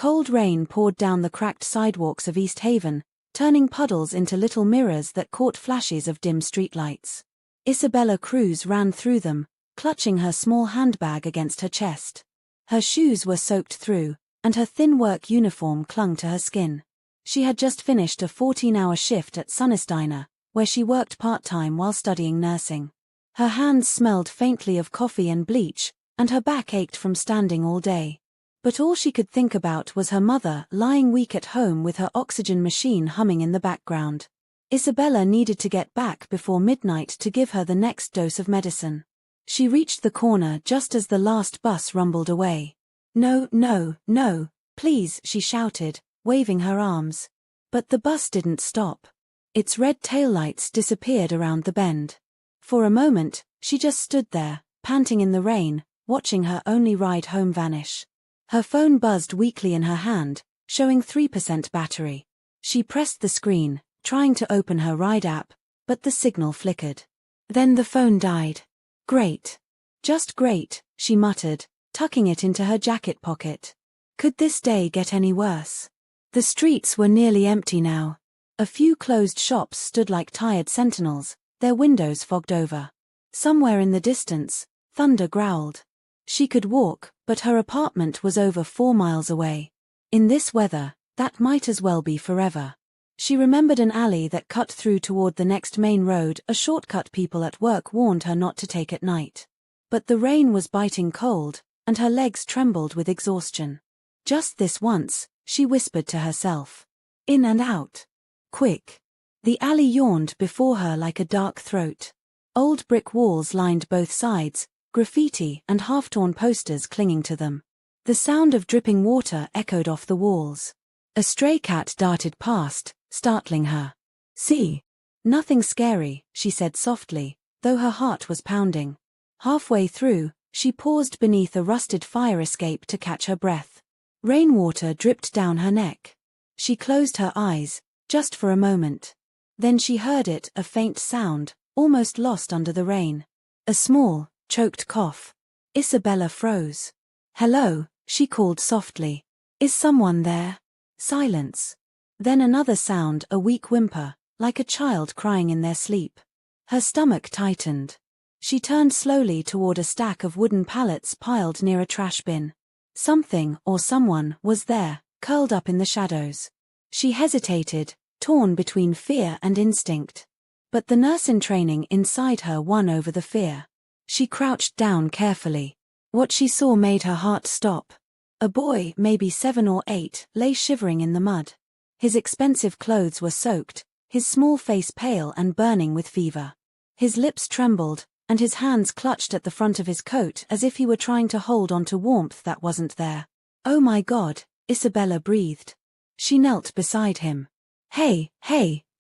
cold rain poured down the cracked sidewalks of East Haven, turning puddles into little mirrors that caught flashes of dim streetlights. Isabella Cruz ran through them, clutching her small handbag against her chest. Her shoes were soaked through, and her thin work uniform clung to her skin. She had just finished a 14-hour shift at Sunnesteiner, where she worked part-time while studying nursing. Her hands smelled faintly of coffee and bleach, and her back ached from standing all day. But all she could think about was her mother lying weak at home with her oxygen machine humming in the background. Isabella needed to get back before midnight to give her the next dose of medicine. She reached the corner just as the last bus rumbled away. "No, no, no, please," she shouted, waving her arms. But the bus didn't stop. Its red taillights disappeared around the bend. For a moment, she just stood there, panting in the rain, watching her only ride home vanish. Her phone buzzed weakly in her hand, showing 3% battery. She pressed the screen, trying to open her ride app, but the signal flickered. Then the phone died. "Great. Just great," she muttered, tucking it into her jacket pocket. Could this day get any worse? The streets were nearly empty now. A few closed shops stood like tired sentinels, their windows fogged over. Somewhere in the distance, thunder growled. She could walk, but her apartment was over 4 miles away. In this weather, that might as well be forever. She remembered an alley that cut through toward the next main road, a shortcut people at work warned her not to take at night. But the rain was biting cold, and her legs trembled with exhaustion. Just this once, she whispered to herself. In and out. Quick. The alley yawned before her like a dark throat. Old brick walls lined both sides, graffiti and half-torn posters clinging to them. The sound of dripping water echoed off the walls. A stray cat darted past, startling her. "See? Nothing scary," she said softly, though her heart was pounding. Halfway through, she paused beneath a rusted fire escape to catch her breath. Rainwater dripped down her neck. She closed her eyes, just for a moment. Then she heard it, a faint sound, almost lost under the rain. A small, choked cough. Isabella froze. "Hello," she called softly. "Is someone there?" Silence. Then another sound, a weak whimper, like a child crying in their sleep. Her stomach tightened. She turned slowly toward a stack of wooden pallets piled near a trash bin. Something, or someone, was there, curled up in the shadows. She hesitated, torn between fear and instinct. But the nurse in training inside her won over the fear. She crouched down carefully. What she saw made her heart stop. A boy, maybe 7 or 8, lay shivering in the mud. His expensive clothes were soaked, his small face pale and burning with fever. His lips trembled, and his hands clutched at the front of his coat as if he were trying to hold onto warmth that wasn't there. "Oh my God," Isabella breathed. She knelt beside him. Hey,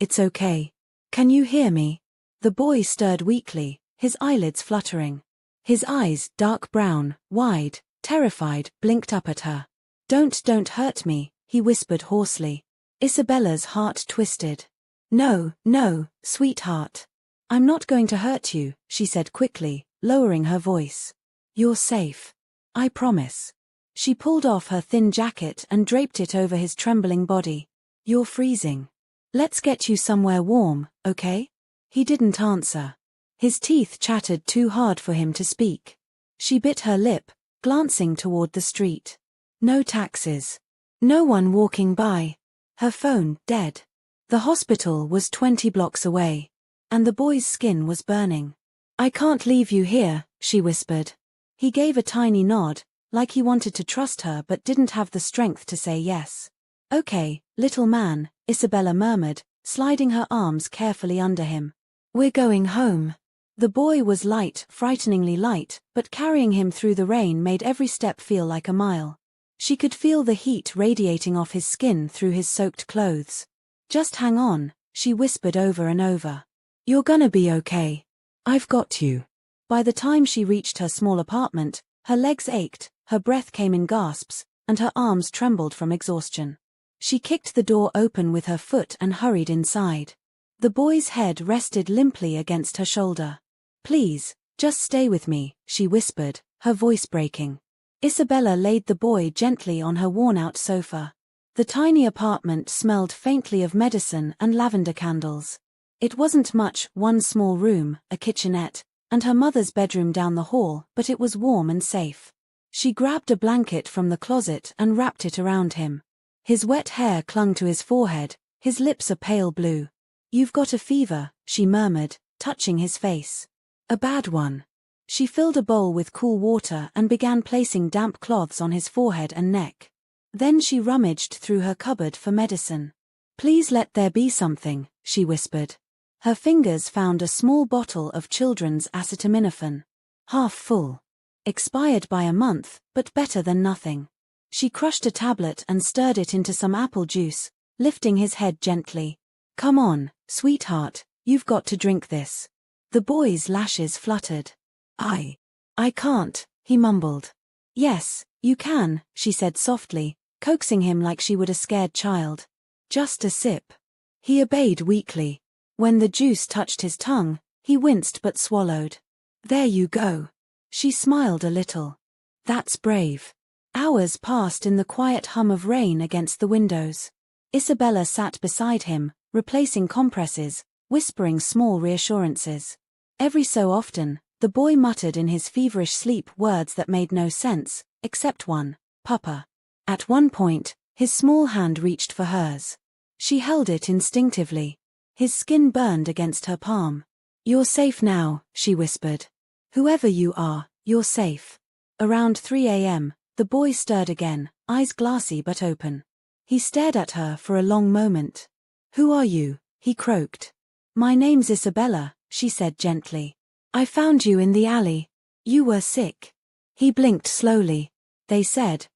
it's okay. Can you hear me?" The boy stirred weakly, his eyelids fluttering. His eyes, dark brown, wide, terrified, blinked up at her. Don't hurt me," he whispered hoarsely. Isabella's heart twisted. No, sweetheart. "I'm not going to hurt you," she said quickly, lowering her voice. "You're safe. I promise." She pulled off her thin jacket and draped it over his trembling body. "You're freezing. Let's get you somewhere warm, okay?" He didn't answer. His teeth chattered too hard for him to speak. She bit her lip, glancing toward the street. No taxis. No one walking by. Her phone, dead. The hospital was 20 blocks away. And the boy's skin was burning. "I can't leave you here," she whispered. He gave a tiny nod, like he wanted to trust her but didn't have the strength to say yes. "Okay, little man," Isabella murmured, sliding her arms carefully under him. "We're going home." The boy was light, frighteningly light, but carrying him through the rain made every step feel like a mile. She could feel the heat radiating off his skin through his soaked clothes. "Just hang on," she whispered over and over. "You're gonna be okay. I've got you." By the time she reached her small apartment, her legs ached, her breath came in gasps, and her arms trembled from exhaustion. She kicked the door open with her foot and hurried inside. The boy's head rested limply against her shoulder. "Please, just stay with me," she whispered, her voice breaking. Isabella laid the boy gently on her worn-out sofa. The tiny apartment smelled faintly of medicine and lavender candles. It wasn't much, one small room, a kitchenette, and her mother's bedroom down the hall, but it was warm and safe. She grabbed a blanket from the closet and wrapped it around him. His wet hair clung to his forehead, his lips a pale blue. "You've got a fever," she murmured, touching his face. "A bad one." She filled a bowl with cool water and began placing damp cloths on his forehead and neck. Then she rummaged through her cupboard for medicine. "Please let there be something," she whispered. Her fingers found a small bottle of children's acetaminophen. Half full. Expired by a month, but better than nothing. She crushed a tablet and stirred it into some apple juice, lifting his head gently. "Come on, sweetheart, you've got to drink this." The boy's lashes fluttered. I can't," he mumbled. "Yes, you can," she said softly, coaxing him like she would a scared child. "Just a sip." He obeyed weakly. When the juice touched his tongue, he winced but swallowed. "There you go." She smiled a little. "That's brave." Hours passed in the quiet hum of rain against the windows. Isabella sat beside him, replacing compresses, whispering small reassurances. Every so often, the boy muttered in his feverish sleep words that made no sense, except one, "Papa." At one point, his small hand reached for hers. She held it instinctively. His skin burned against her palm. "You're safe now," she whispered. "Whoever you are, you're safe." Around 3 a.m., the boy stirred again, eyes glassy but open. He stared at her for a long moment. "Who are you?" he croaked. "My name's Isabella," she said gently. "I found you in the alley. You were sick." He blinked slowly. They said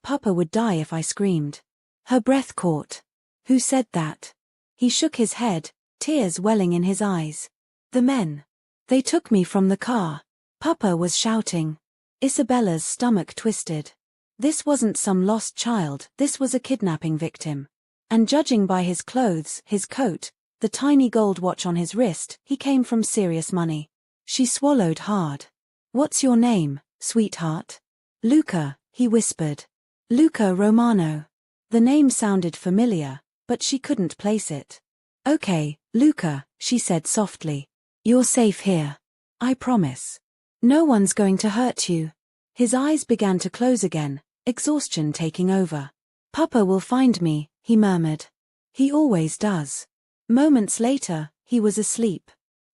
Papa would die if I screamed." Her breath caught. "Who said that?" He shook his head, tears welling in his eyes. "The men. They took me from the car." Papa was shouting. Isabella's stomach twisted. This wasn't some lost child, this was a kidnapping victim. And judging by his clothes, his coat, the tiny gold watch on his wrist, he came from serious money. She swallowed hard. "What's your name, sweetheart?" "Luca," he whispered. "Luca Romano." The name sounded familiar, but she couldn't place it. "Okay, Luca," she said softly. "You're safe here. I promise. No one's going to hurt you." His eyes began to close again, exhaustion taking over. "Papa will find me," he murmured. "He always does." Moments later, he was asleep.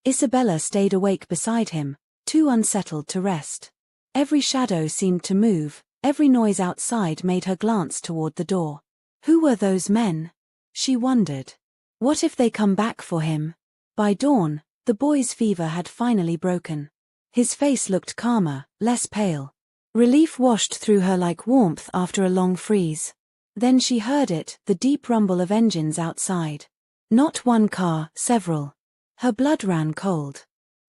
Isabella stayed awake beside him, too unsettled to rest. Every shadow seemed to move, every noise outside made her glance toward the door. Who were those men? She wondered. What if they come back for him? By dawn, the boy's fever had finally broken. His face looked calmer, less pale. Relief washed through her like warmth after a long freeze. Then she heard it, the deep rumble of engines outside. Not one car, several. Her blood ran cold.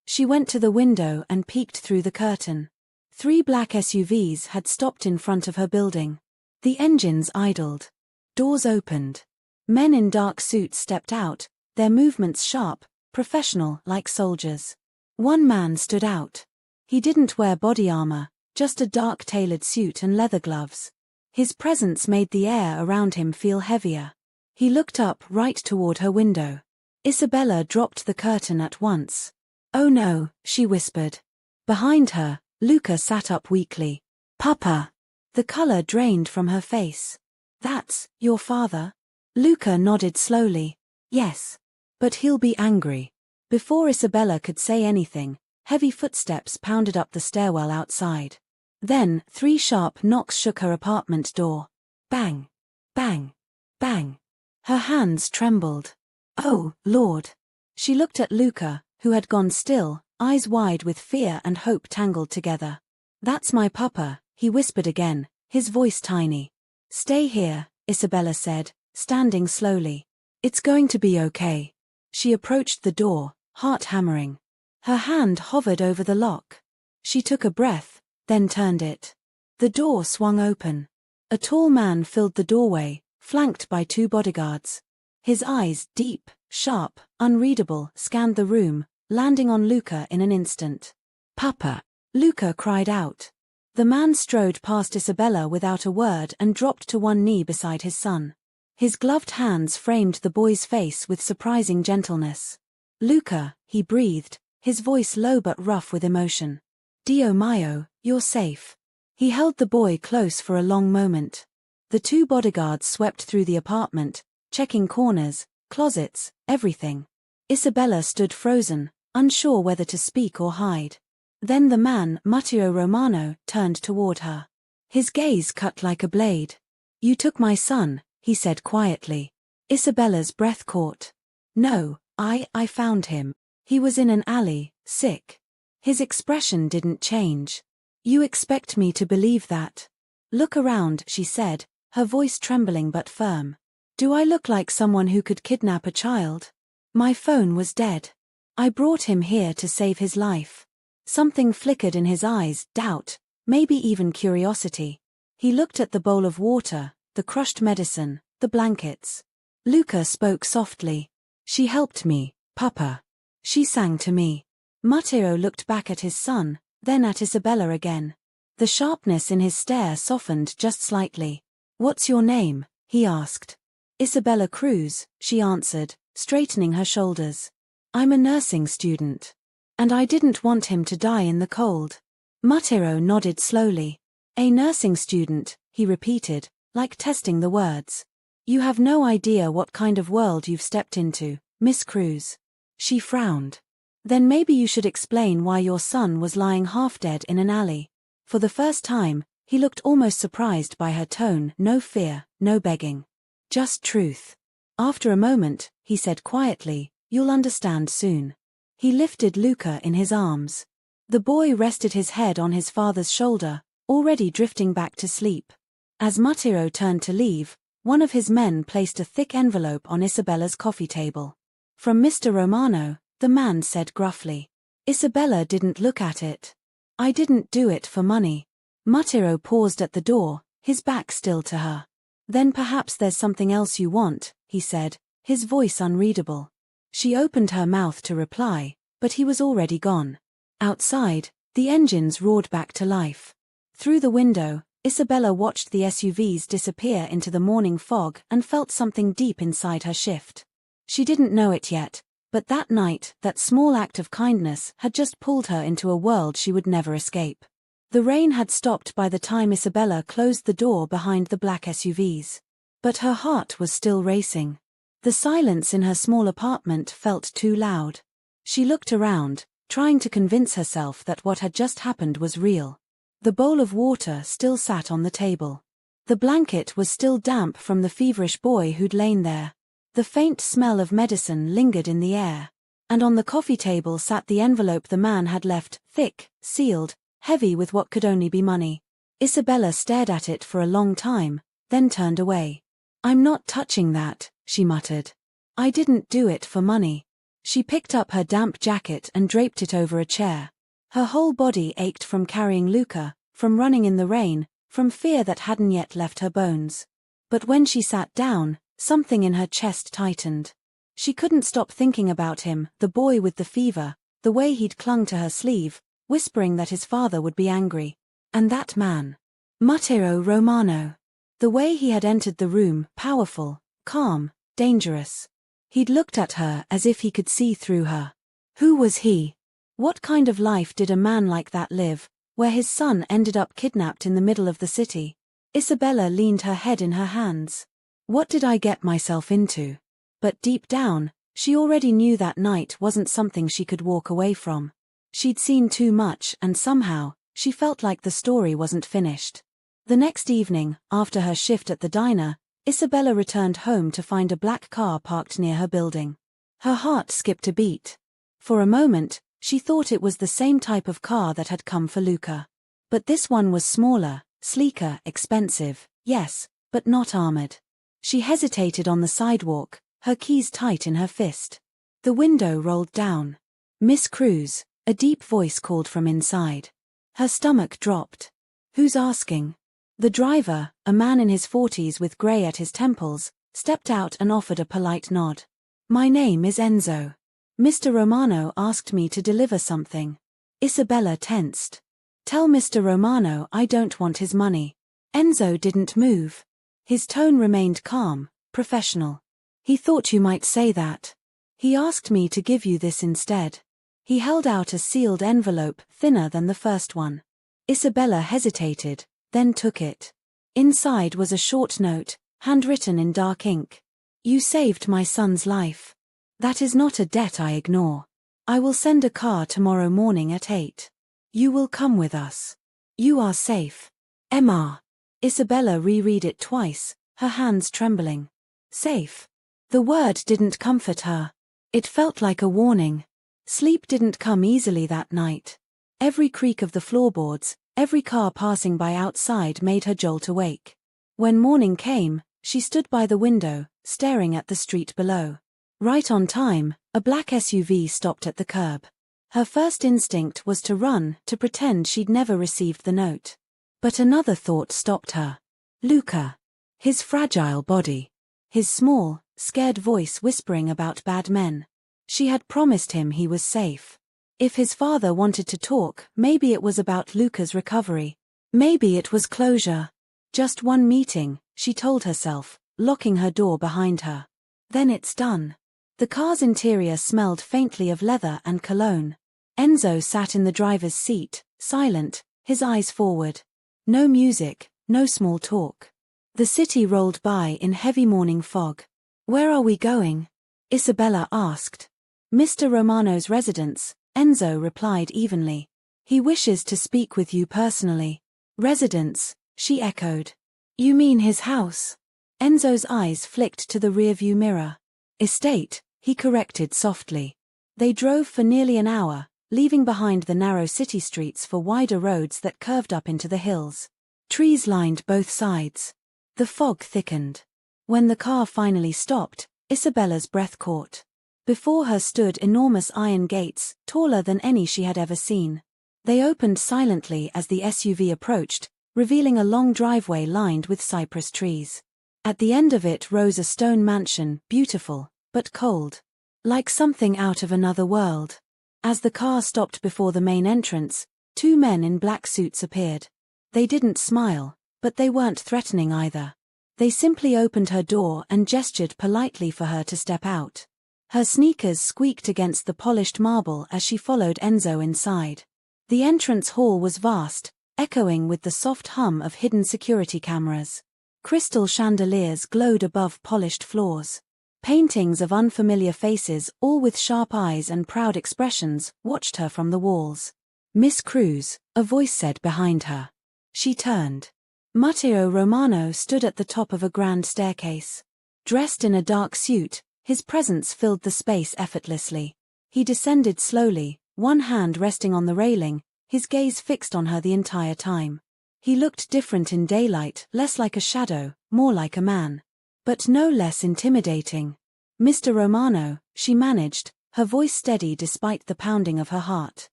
She went to the window and peeked through the curtain. 3 black SUVs had stopped in front of her building. The engines idled. Doors opened. Men in dark suits stepped out, their movements sharp, professional like soldiers. One man stood out. He didn't wear body armor, just a dark tailored suit and leather gloves. His presence made the air around him feel heavier. He looked up right toward her window. Isabella dropped the curtain at once. "Oh no," she whispered. Behind her, Luca sat up weakly. "Papa." The color drained from her face. "That's your father?" Luca nodded slowly. "Yes. But he'll be angry." Before Isabella could say anything, heavy footsteps pounded up the stairwell outside. Then 3 sharp knocks shook her apartment door. Bang! Bang! Bang! Her hands trembled. "Oh, Lord." She looked at Luca, who had gone still, eyes wide with fear and hope tangled together. "That's my papa," he whispered again, his voice tiny. "Stay here," Isabella said, standing slowly. "It's going to be okay." She approached the door, heart hammering. Her hand hovered over the lock. She took a breath, then turned it. The door swung open. A tall man filled the doorway, flanked by 2 bodyguards. His eyes, deep, sharp, unreadable, scanned the room, landing on Luca in an instant. "Papa!" Luca cried out. The man strode past Isabella without a word and dropped to one knee beside his son. His gloved hands framed the boy's face with surprising gentleness. "Luca," he breathed, his voice low but rough with emotion. "Dio mio, you're safe." He held the boy close for a long moment. The two bodyguards swept through the apartment, checking corners, closets, everything. Isabella stood frozen, unsure whether to speak or hide. Then the man, Mafia Romano, turned toward her. His gaze cut like a blade. "You took my son," he said quietly. Isabella's breath caught. "No, I found him. He was in an alley, sick." His expression didn't change. "You expect me to believe that?" "Look around," she said, her voice trembling but firm. "Do I look like someone who could kidnap a child? My phone was dead. I brought him here to save his life." Something flickered in his eyes, doubt, maybe even curiosity. He looked at the bowl of water, the crushed medicine, the blankets. Luca spoke softly. "She helped me, Papa. She sang to me." Matteo looked back at his son, then at Isabella again. The sharpness in his stare softened just slightly. "What's your name?" he asked. "Isabella Cruz," she answered, straightening her shoulders. "I'm a nursing student. And I didn't want him to die in the cold." Matteo nodded slowly. "A nursing student," he repeated, like testing the words. "You have no idea what kind of world you've stepped into, Miss Cruz." She frowned. "Then maybe you should explain why your son was lying half dead in an alley." For the first time, he looked almost surprised by her tone, no fear, no begging. Just truth. After a moment, he said quietly, "You'll understand soon." He lifted Luca in his arms. The boy rested his head on his father's shoulder, already drifting back to sleep. As Matteo turned to leave, one of his men placed a thick envelope on Isabella's coffee table. "From Mr. Romano," the man said gruffly. Isabella didn't look at it. "I didn't do it for money." Matteo paused at the door, his back still to her. "Then perhaps there's something else you want," he said, his voice unreadable. She opened her mouth to reply, but he was already gone. Outside, the engines roared back to life. Through the window, Isabella watched the SUVs disappear into the morning fog and felt something deep inside her shift. She didn't know it yet, but that night, that small act of kindness had just pulled her into a world she would never escape. The rain had stopped by the time Isabella closed the door behind the black SUVs. But her heart was still racing. The silence in her small apartment felt too loud. She looked around, trying to convince herself that what had just happened was real. The bowl of water still sat on the table. The blanket was still damp from the feverish boy who'd lain there. The faint smell of medicine lingered in the air. And on the coffee table sat the envelope the man had left, thick, sealed, heavy with what could only be money. Isabella stared at it for a long time, then turned away. "I'm not touching that," she muttered. "I didn't do it for money." She picked up her damp jacket and draped it over a chair. Her whole body ached from carrying Luca, from running in the rain, from fear that hadn't yet left her bones. But when she sat down, something in her chest tightened. She couldn't stop thinking about him, the boy with the fever, the way he'd clung to her sleeve, whispering that his father would be angry. And that man. Matteo Romano. The way he had entered the room, powerful, calm, dangerous. He'd looked at her as if he could see through her. Who was he? What kind of life did a man like that live, where his son ended up kidnapped in the middle of the city? Isabella leaned her head in her hands. What did I get myself into? But deep down, she already knew that night wasn't something she could walk away from. She'd seen too much and somehow, she felt like the story wasn't finished. The next evening, after her shift at the diner, Isabella returned home to find a black car parked near her building. Her heart skipped a beat. For a moment, she thought it was the same type of car that had come for Luca. But this one was smaller, sleeker, expensive, yes, but not armored. She hesitated on the sidewalk, her keys tight in her fist. The window rolled down. "Miss Cruz," a deep voice called from inside. Her stomach dropped. "Who's asking?" The driver, a man in his 40s with grey at his temples, stepped out and offered a polite nod. "My name is Enzo. Mr. Romano asked me to deliver something." Isabella tensed. Tell Mr. Romano I don't want his money. Enzo didn't move. His tone remained calm, professional. He thought you might say that. He asked me to give you this instead. He held out a sealed envelope, thinner than the first one. Isabella hesitated, then took it. Inside was a short note, handwritten in dark ink. You saved my son's life. That is not a debt I ignore. I will send a car tomorrow morning at 8. You will come with us. You are safe. Emma. Isabella reread it twice, her hands trembling. Safe. The word didn't comfort her. It felt like a warning. Sleep didn't come easily that night. Every creak of the floorboards, every car passing by outside made her jolt awake. When morning came, she stood by the window, staring at the street below. Right on time, a black SUV stopped at the curb. Her first instinct was to run, to pretend she'd never received the note. But another thought stopped her. Luca. His fragile body. His small, scared voice whispering about bad men. She had promised him he was safe. If his father wanted to talk, maybe it was about Luca's recovery. Maybe it was closure. Just one meeting, she told herself, locking her door behind her. Then it's done. The car's interior smelled faintly of leather and cologne. Enzo sat in the driver's seat, silent, his eyes forward. No music, no small talk. The city rolled by in heavy morning fog. Where are we going? Isabella asked. Mr. Romano's residence, Enzo replied evenly. He wishes to speak with you personally. Residence, she echoed. You mean his house? Enzo's eyes flicked to the rearview mirror. Estate, he corrected softly. They drove for nearly an hour, leaving behind the narrow city streets for wider roads that curved up into the hills. Trees lined both sides. The fog thickened. When the car finally stopped, Isabella's breath caught. Before her stood enormous iron gates, taller than any she had ever seen. They opened silently as the SUV approached, revealing a long driveway lined with cypress trees. At the end of it rose a stone mansion, beautiful, but cold. Like something out of another world. As the car stopped before the main entrance, 2 men in black suits appeared. They didn't smile, but they weren't threatening either. They simply opened her door and gestured politely for her to step out. Her sneakers squeaked against the polished marble as she followed Enzo inside. The entrance hall was vast, echoing with the soft hum of hidden security cameras. Crystal chandeliers glowed above polished floors. Paintings of unfamiliar faces, all with sharp eyes and proud expressions, watched her from the walls. Miss Cruz, a voice said behind her. She turned. Matteo Romano stood at the top of a grand staircase. Dressed in a dark suit, his presence filled the space effortlessly. He descended slowly, one hand resting on the railing, his gaze fixed on her the entire time. He looked different in daylight, less like a shadow, more like a man. But no less intimidating. Mr. Romano, she managed, her voice steady despite the pounding of her heart.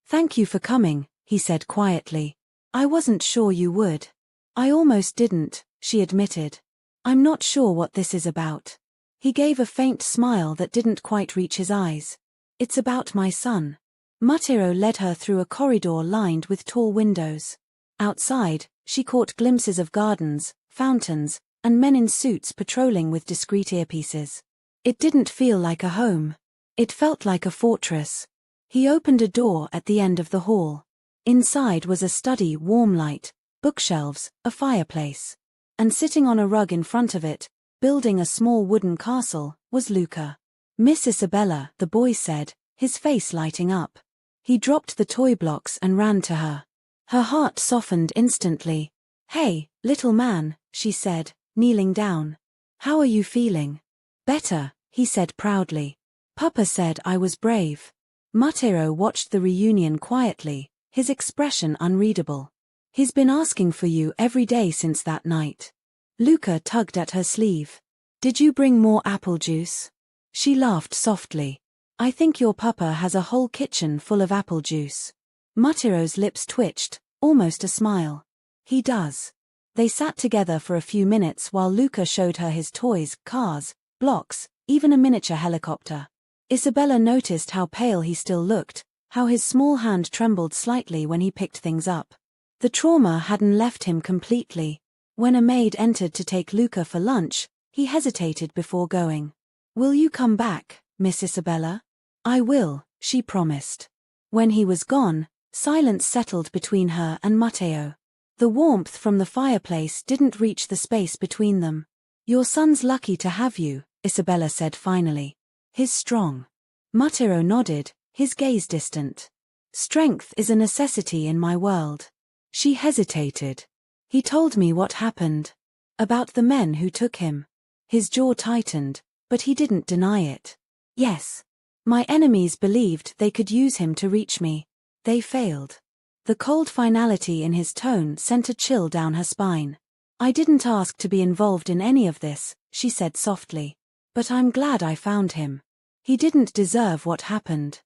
Thank you for coming, he said quietly. I wasn't sure you would. I almost didn't, she admitted. I'm not sure what this is about. He gave a faint smile that didn't quite reach his eyes. It's about my son. Matteo led her through a corridor lined with tall windows. Outside, she caught glimpses of gardens, fountains, and men in suits patrolling with discreet earpieces. It didn't feel like a home. It felt like a fortress. He opened a door at the end of the hall. Inside was a study, warm light, bookshelves, a fireplace. And sitting on a rug in front of it, building a small wooden castle, was Luca. Miss Isabella, the boy said, his face lighting up. He dropped the toy blocks and ran to her. Her heart softened instantly. Hey, little man, she said, kneeling down. How are you feeling? Better, he said proudly. Papa said I was brave. Matteo watched the reunion quietly, his expression unreadable. He's been asking for you every day since that night. Luca tugged at her sleeve. Did you bring more apple juice? She laughed softly. I think your papa has a whole kitchen full of apple juice. Matteo's lips twitched, almost a smile. He does. They sat together for a few minutes while Luca showed her his toys, cars, blocks, even a miniature helicopter. Isabella noticed how pale he still looked, how his small hand trembled slightly when he picked things up. The trauma hadn't left him completely. When a maid entered to take Luca for lunch, he hesitated before going. "Will you come back, Miss Isabella?" "I will," she promised. When he was gone, silence settled between her and Matteo. The warmth from the fireplace didn't reach the space between them. "Your son's lucky to have you," Isabella said finally. "He's strong." Matteo nodded, his gaze distant. "Strength is a necessity in my world." She hesitated. "He told me what happened. About the men who took him." His jaw tightened, but he didn't deny it. "Yes. My enemies believed they could use him to reach me. They failed." The cold finality in his tone sent a chill down her spine. "I didn't ask to be involved in any of this," she said softly. "But I'm glad I found him. He didn't deserve what happened."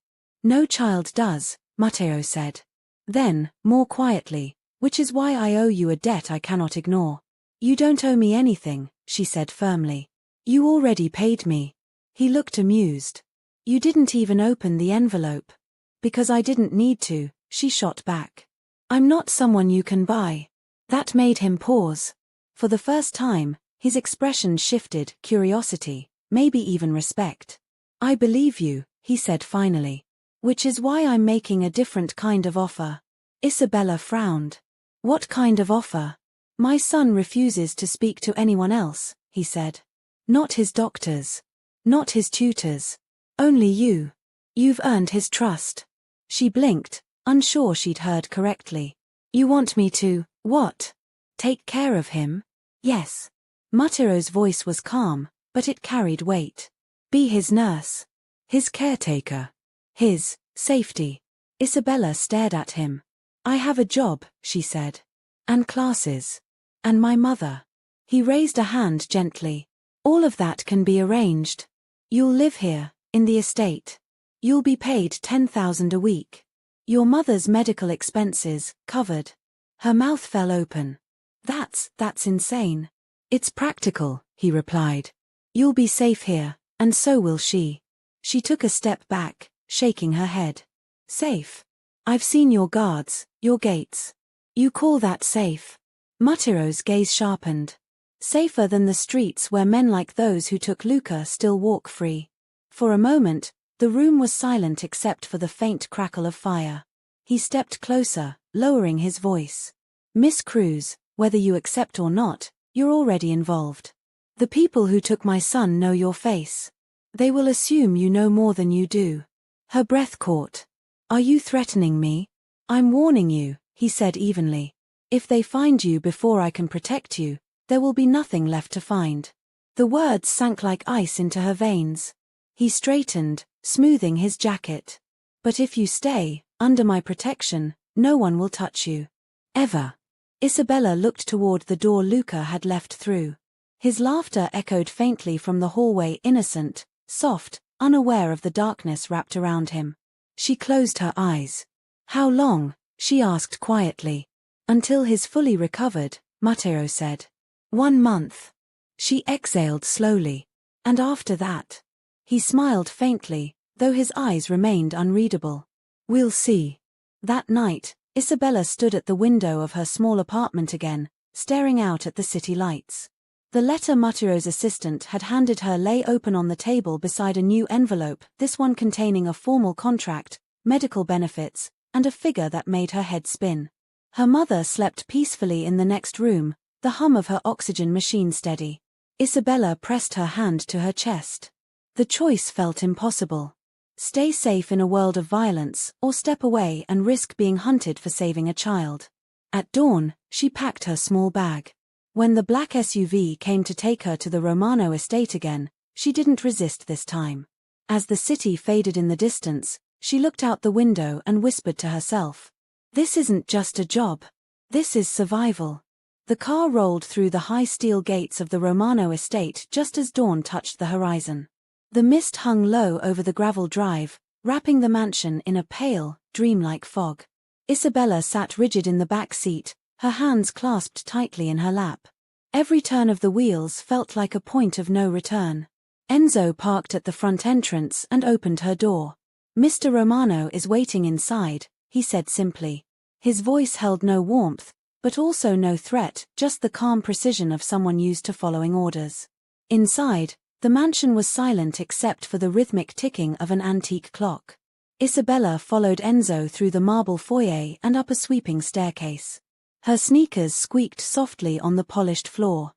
"No child does," Matteo said. Then, more quietly, "Which is why I owe you a debt I cannot ignore." "You don't owe me anything," she said firmly. "You already paid me." He looked amused. "You didn't even open the envelope." "Because I didn't need to," she shot back. "I'm not someone you can buy." That made him pause. For the first time, his expression shifted, curiosity, maybe even respect. "I believe you," he said finally. "Which is why I'm making a different kind of offer." Isabella frowned. "What kind of offer?" "My son refuses to speak to anyone else," he said. "Not his doctors. Not his tutors. Only you. You've earned his trust." She blinked, unsure she'd heard correctly. "You want me to, what? Take care of him?" "Yes." Matteo's voice was calm, but it carried weight. "Be his nurse. His caretaker. His safety." Isabella stared at him. "I have a job," she said. "And classes. And my mother." He raised a hand gently. "All of that can be arranged. You'll live here, in the estate. You'll be paid 10,000 a week. Your mother's medical expenses, covered." Her mouth fell open. That's insane." "It's practical," he replied. "You'll be safe here, and so will she." She took a step back, shaking her head. "Safe? I've seen your guards, your gates. You call that safe?" Matteo's gaze sharpened. "Safer than the streets where men like those who took Luca still walk free." For a moment, the room was silent except for the faint crackle of fire. He stepped closer, lowering his voice. "Miss Cruz, whether you accept or not, you're already involved. The people who took my son know your face. They will assume you know more than you do." Her breath caught. "Are you threatening me?" "I'm warning you," he said evenly. "If they find you before I can protect you, there will be nothing left to find." The words sank like ice into her veins. He straightened, smoothing his jacket. "But if you stay, under my protection, no one will touch you. Ever." Isabella looked toward the door Luca had left through. His laughter echoed faintly from the hallway, innocent, soft, unaware of the darkness wrapped around him. She closed her eyes. "How long?" she asked quietly. "Until he's fully recovered," Matteo said. 1 month. She exhaled slowly. "And after that?" He smiled faintly, though his eyes remained unreadable. "We'll see." That night, Isabella stood at the window of her small apartment again, staring out at the city lights. The letter Matteo's assistant had handed her lay open on the table beside a new envelope, this one containing a formal contract, medical benefits, and a figure that made her head spin. Her mother slept peacefully in the next room, the hum of her oxygen machine steady. Isabella pressed her hand to her chest. The choice felt impossible. Stay safe in a world of violence, or step away and risk being hunted for saving a child. At dawn, she packed her small bag. When the black SUV came to take her to the Romano estate again, she didn't resist this time. As the city faded in the distance, she looked out the window and whispered to herself, "This isn't just a job. This is survival." The car rolled through the high steel gates of the Romano estate just as dawn touched the horizon. The mist hung low over the gravel drive, wrapping the mansion in a pale, dreamlike fog. Isabella sat rigid in the back seat, her hands clasped tightly in her lap. Every turn of the wheels felt like a point of no return. Enzo parked at the front entrance and opened her door. Mr. Romano is waiting inside, he said simply. His voice held no warmth, but also no threat, just the calm precision of someone used to following orders. Inside, the mansion was silent except for the rhythmic ticking of an antique clock. Isabella followed Enzo through the marble foyer and up a sweeping staircase. Her sneakers squeaked softly on the polished floor.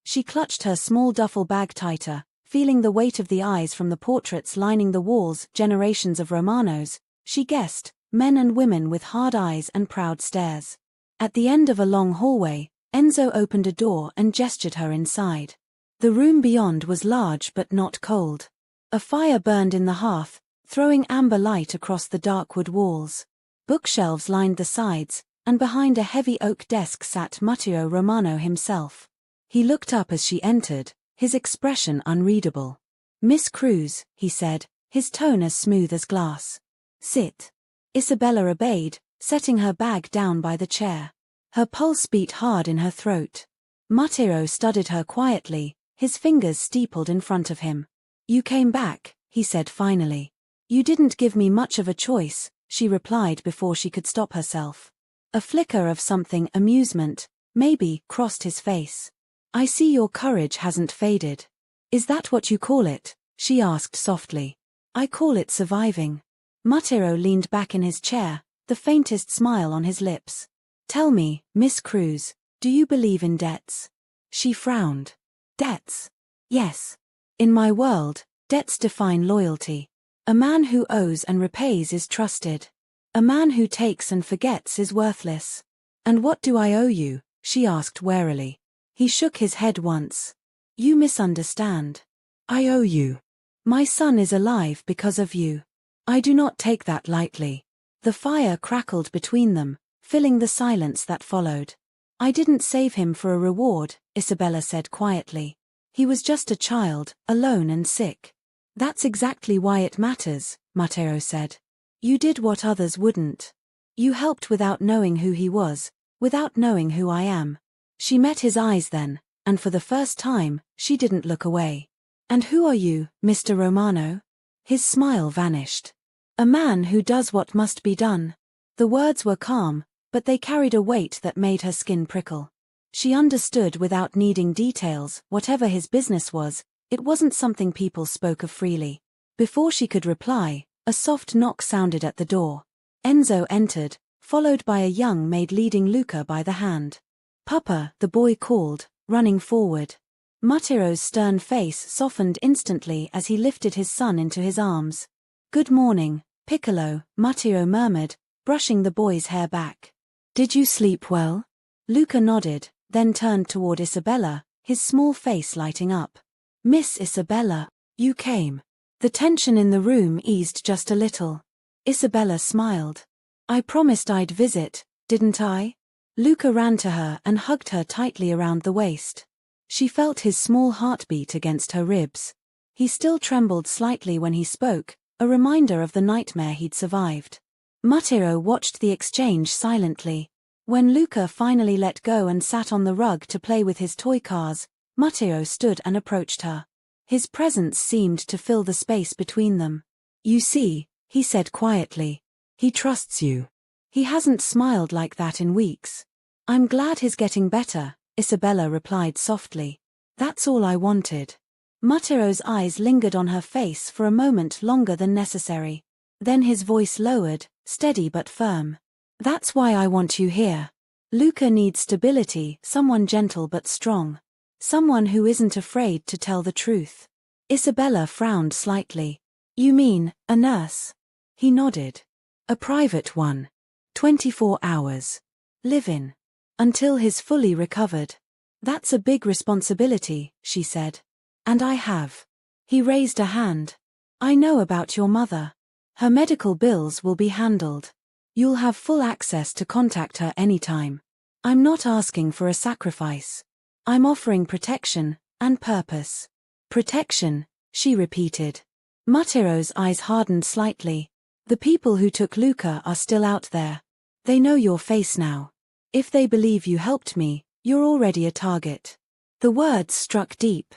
She clutched her small duffel bag tighter, feeling the weight of the eyes from the portraits lining the walls. Generations of Romanos, she guessed, men and women with hard eyes and proud stares. At the end of a long hallway, Enzo opened a door and gestured her inside. The room beyond was large but not cold. A fire burned in the hearth, throwing amber light across the dark wood walls. Bookshelves lined the sides, and behind a heavy oak desk sat Matteo Romano himself. He looked up as she entered, his expression unreadable. "Miss Cruz," he said, his tone as smooth as glass. "Sit." Isabella obeyed, setting her bag down by the chair. Her pulse beat hard in her throat. Matteo studied her quietly, his fingers steepled in front of him. "You came back," he said finally. "You didn't give me much of a choice," she replied before she could stop herself. A flicker of something, amusement, maybe, crossed his face. "I see your courage hasn't faded." "Is that what you call it?" she asked softly. "I call it surviving." Matteo leaned back in his chair, the faintest smile on his lips. "Tell me, Miss Cruz, do you believe in debts?" She frowned. "Debts? Yes. In my world, debts define loyalty. A man who owes and repays is trusted. A man who takes and forgets is worthless." "And what do I owe you?" she asked warily. He shook his head once. "You misunderstand. I owe you. My son is alive because of you. I do not take that lightly." The fire crackled between them, filling the silence that followed. "I didn't save him for a reward," Isabella said quietly. "He was just a child, alone and sick." "That's exactly why it matters," Matteo said. "You did what others wouldn't. You helped without knowing who he was, without knowing who I am." She met his eyes then, and for the first time, she didn't look away. "And who are you, Mr. Romano?" His smile vanished. "A man who does what must be done." The words were calm, but they carried a weight that made her skin prickle. She understood without needing details, whatever his business was, it wasn't something people spoke of freely. Before she could reply, a soft knock sounded at the door. Enzo entered, followed by a young maid leading Luca by the hand. "Papa," the boy called, running forward. Matteo's stern face softened instantly as he lifted his son into his arms. "Good morning, Piccolo," Matteo murmured, brushing the boy's hair back. "Did you sleep well?" Luca nodded, then turned toward Isabella, his small face lighting up. "Miss Isabella, you came." The tension in the room eased just a little. Isabella smiled. "I promised I'd visit, didn't I?" Luca ran to her and hugged her tightly around the waist. She felt his small heartbeat against her ribs. He still trembled slightly when he spoke, a reminder of the nightmare he'd survived. Matteo watched the exchange silently. When Luca finally let go and sat on the rug to play with his toy cars, Matteo stood and approached her. His presence seemed to fill the space between them. "You see," he said quietly, "he trusts you. He hasn't smiled like that in weeks." "I'm glad he's getting better," Isabella replied softly. "That's all I wanted." Matteo's eyes lingered on her face for a moment longer than necessary. Then his voice lowered, steady but firm. "That's why I want you here. Luca needs stability, someone gentle but strong. Someone who isn't afraid to tell the truth." Isabella frowned slightly. "You mean, a nurse?" He nodded. "A private one. 24 hours. Live-in. Until he's fully recovered." "That's a big responsibility," she said. "And I have." He raised a hand. "I know about your mother. Her medical bills will be handled. You'll have full access to contact her anytime. I'm not asking for a sacrifice. I'm offering protection, and purpose." "Protection," she repeated. Matteo's eyes hardened slightly. "The people who took Luca are still out there. They know your face now. If they believe you helped me, you're already a target." The words struck deep.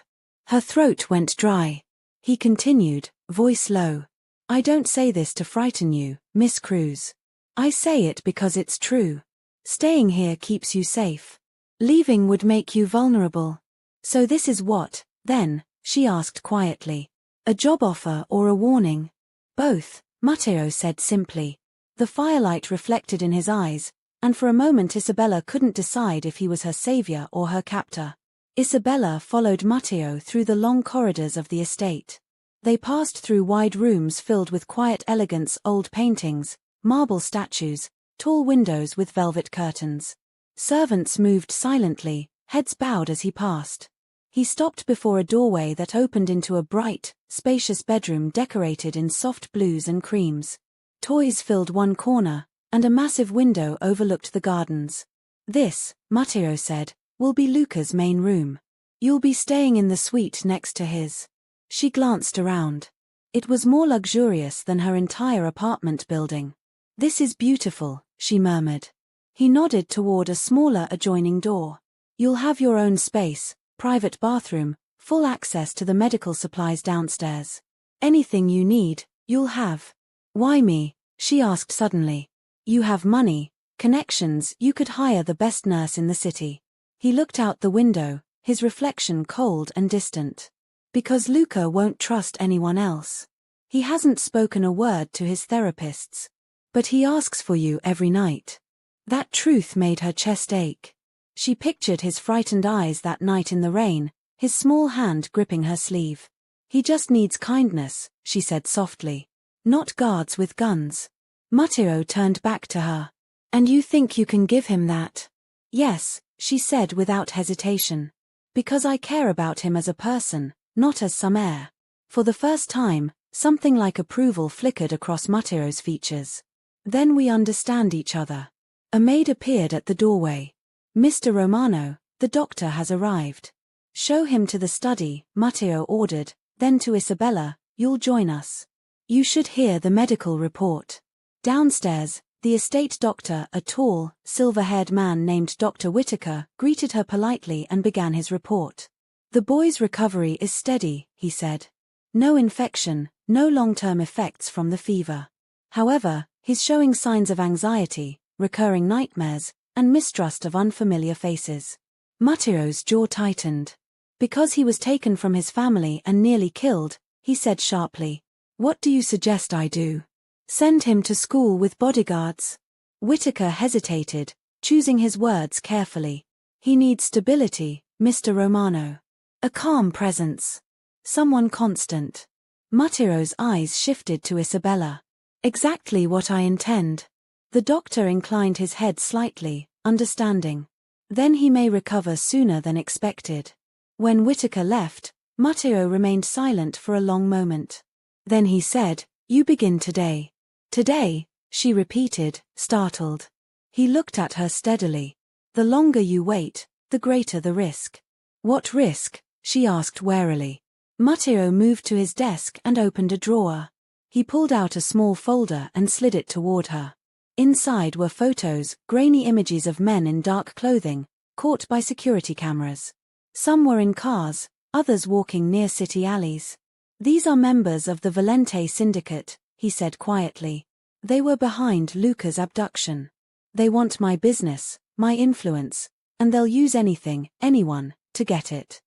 Her throat went dry. He continued, voice low. I don't say this to frighten you, Miss Cruz. I say it because it's true. Staying here keeps you safe. Leaving would make you vulnerable. So this is what, then, she asked quietly. A job offer or a warning? Both, Mateo said simply. The firelight reflected in his eyes, and for a moment Isabella couldn't decide if he was her savior or her captor. Isabella followed Mateo through the long corridors of the estate. They passed through wide rooms filled with quiet elegance, old paintings, marble statues, tall windows with velvet curtains. Servants moved silently, heads bowed as he passed. He stopped before a doorway that opened into a bright, spacious bedroom decorated in soft blues and creams. Toys filled one corner, and a massive window overlooked the gardens. This, Mateo said, will be Luca's main room. You'll be staying in the suite next to his. She glanced around. It was more luxurious than her entire apartment building. This is beautiful, she murmured. He nodded toward a smaller adjoining door. You'll have your own space, private bathroom, full access to the medical supplies downstairs. Anything you need, you'll have. Why me? She asked suddenly. You have money, connections, you could hire the best nurse in the city. He looked out the window, his reflection cold and distant. Because Luca won't trust anyone else. He hasn't spoken a word to his therapists. But he asks for you every night. That truth made her chest ache. She pictured his frightened eyes that night in the rain, his small hand gripping her sleeve. He just needs kindness, she said softly. Not guards with guns. Mateo turned back to her. And you think you can give him that? Yes, she said without hesitation. Because I care about him as a person, not as some heir. For the first time, something like approval flickered across Mateo's features. Then we understand each other. A maid appeared at the doorway. Mr. Romano, the doctor has arrived. Show him to the study, Mateo ordered, then to Isabella, you'll join us. You should hear the medical report. Downstairs, the estate doctor, a tall, silver-haired man named Dr. Whitaker, greeted her politely and began his report. The boy's recovery is steady, he said. No infection, no long-term effects from the fever. However, he's showing signs of anxiety, recurring nightmares, and mistrust of unfamiliar faces. Mateo's jaw tightened. Because he was taken from his family and nearly killed, he said sharply. What do you suggest I do? Send him to school with bodyguards? Whitaker hesitated, choosing his words carefully. He needs stability, Mr. Romano. A calm presence. Someone constant. Mateo's eyes shifted to Isabella. Exactly what I intend. The doctor inclined his head slightly, understanding. Then he may recover sooner than expected. When Whitaker left, Mateo remained silent for a long moment. Then he said, you begin today. Today, she repeated, startled. He looked at her steadily. The longer you wait, the greater the risk. What risk? She asked warily. Mateo moved to his desk and opened a drawer. He pulled out a small folder and slid it toward her. Inside were photos, grainy images of men in dark clothing, caught by security cameras. Some were in cars, others walking near city alleys. These are members of the Valente syndicate, he said quietly. They were behind Luca's abduction. They want my business, my influence, and they'll use anything, anyone, to get it.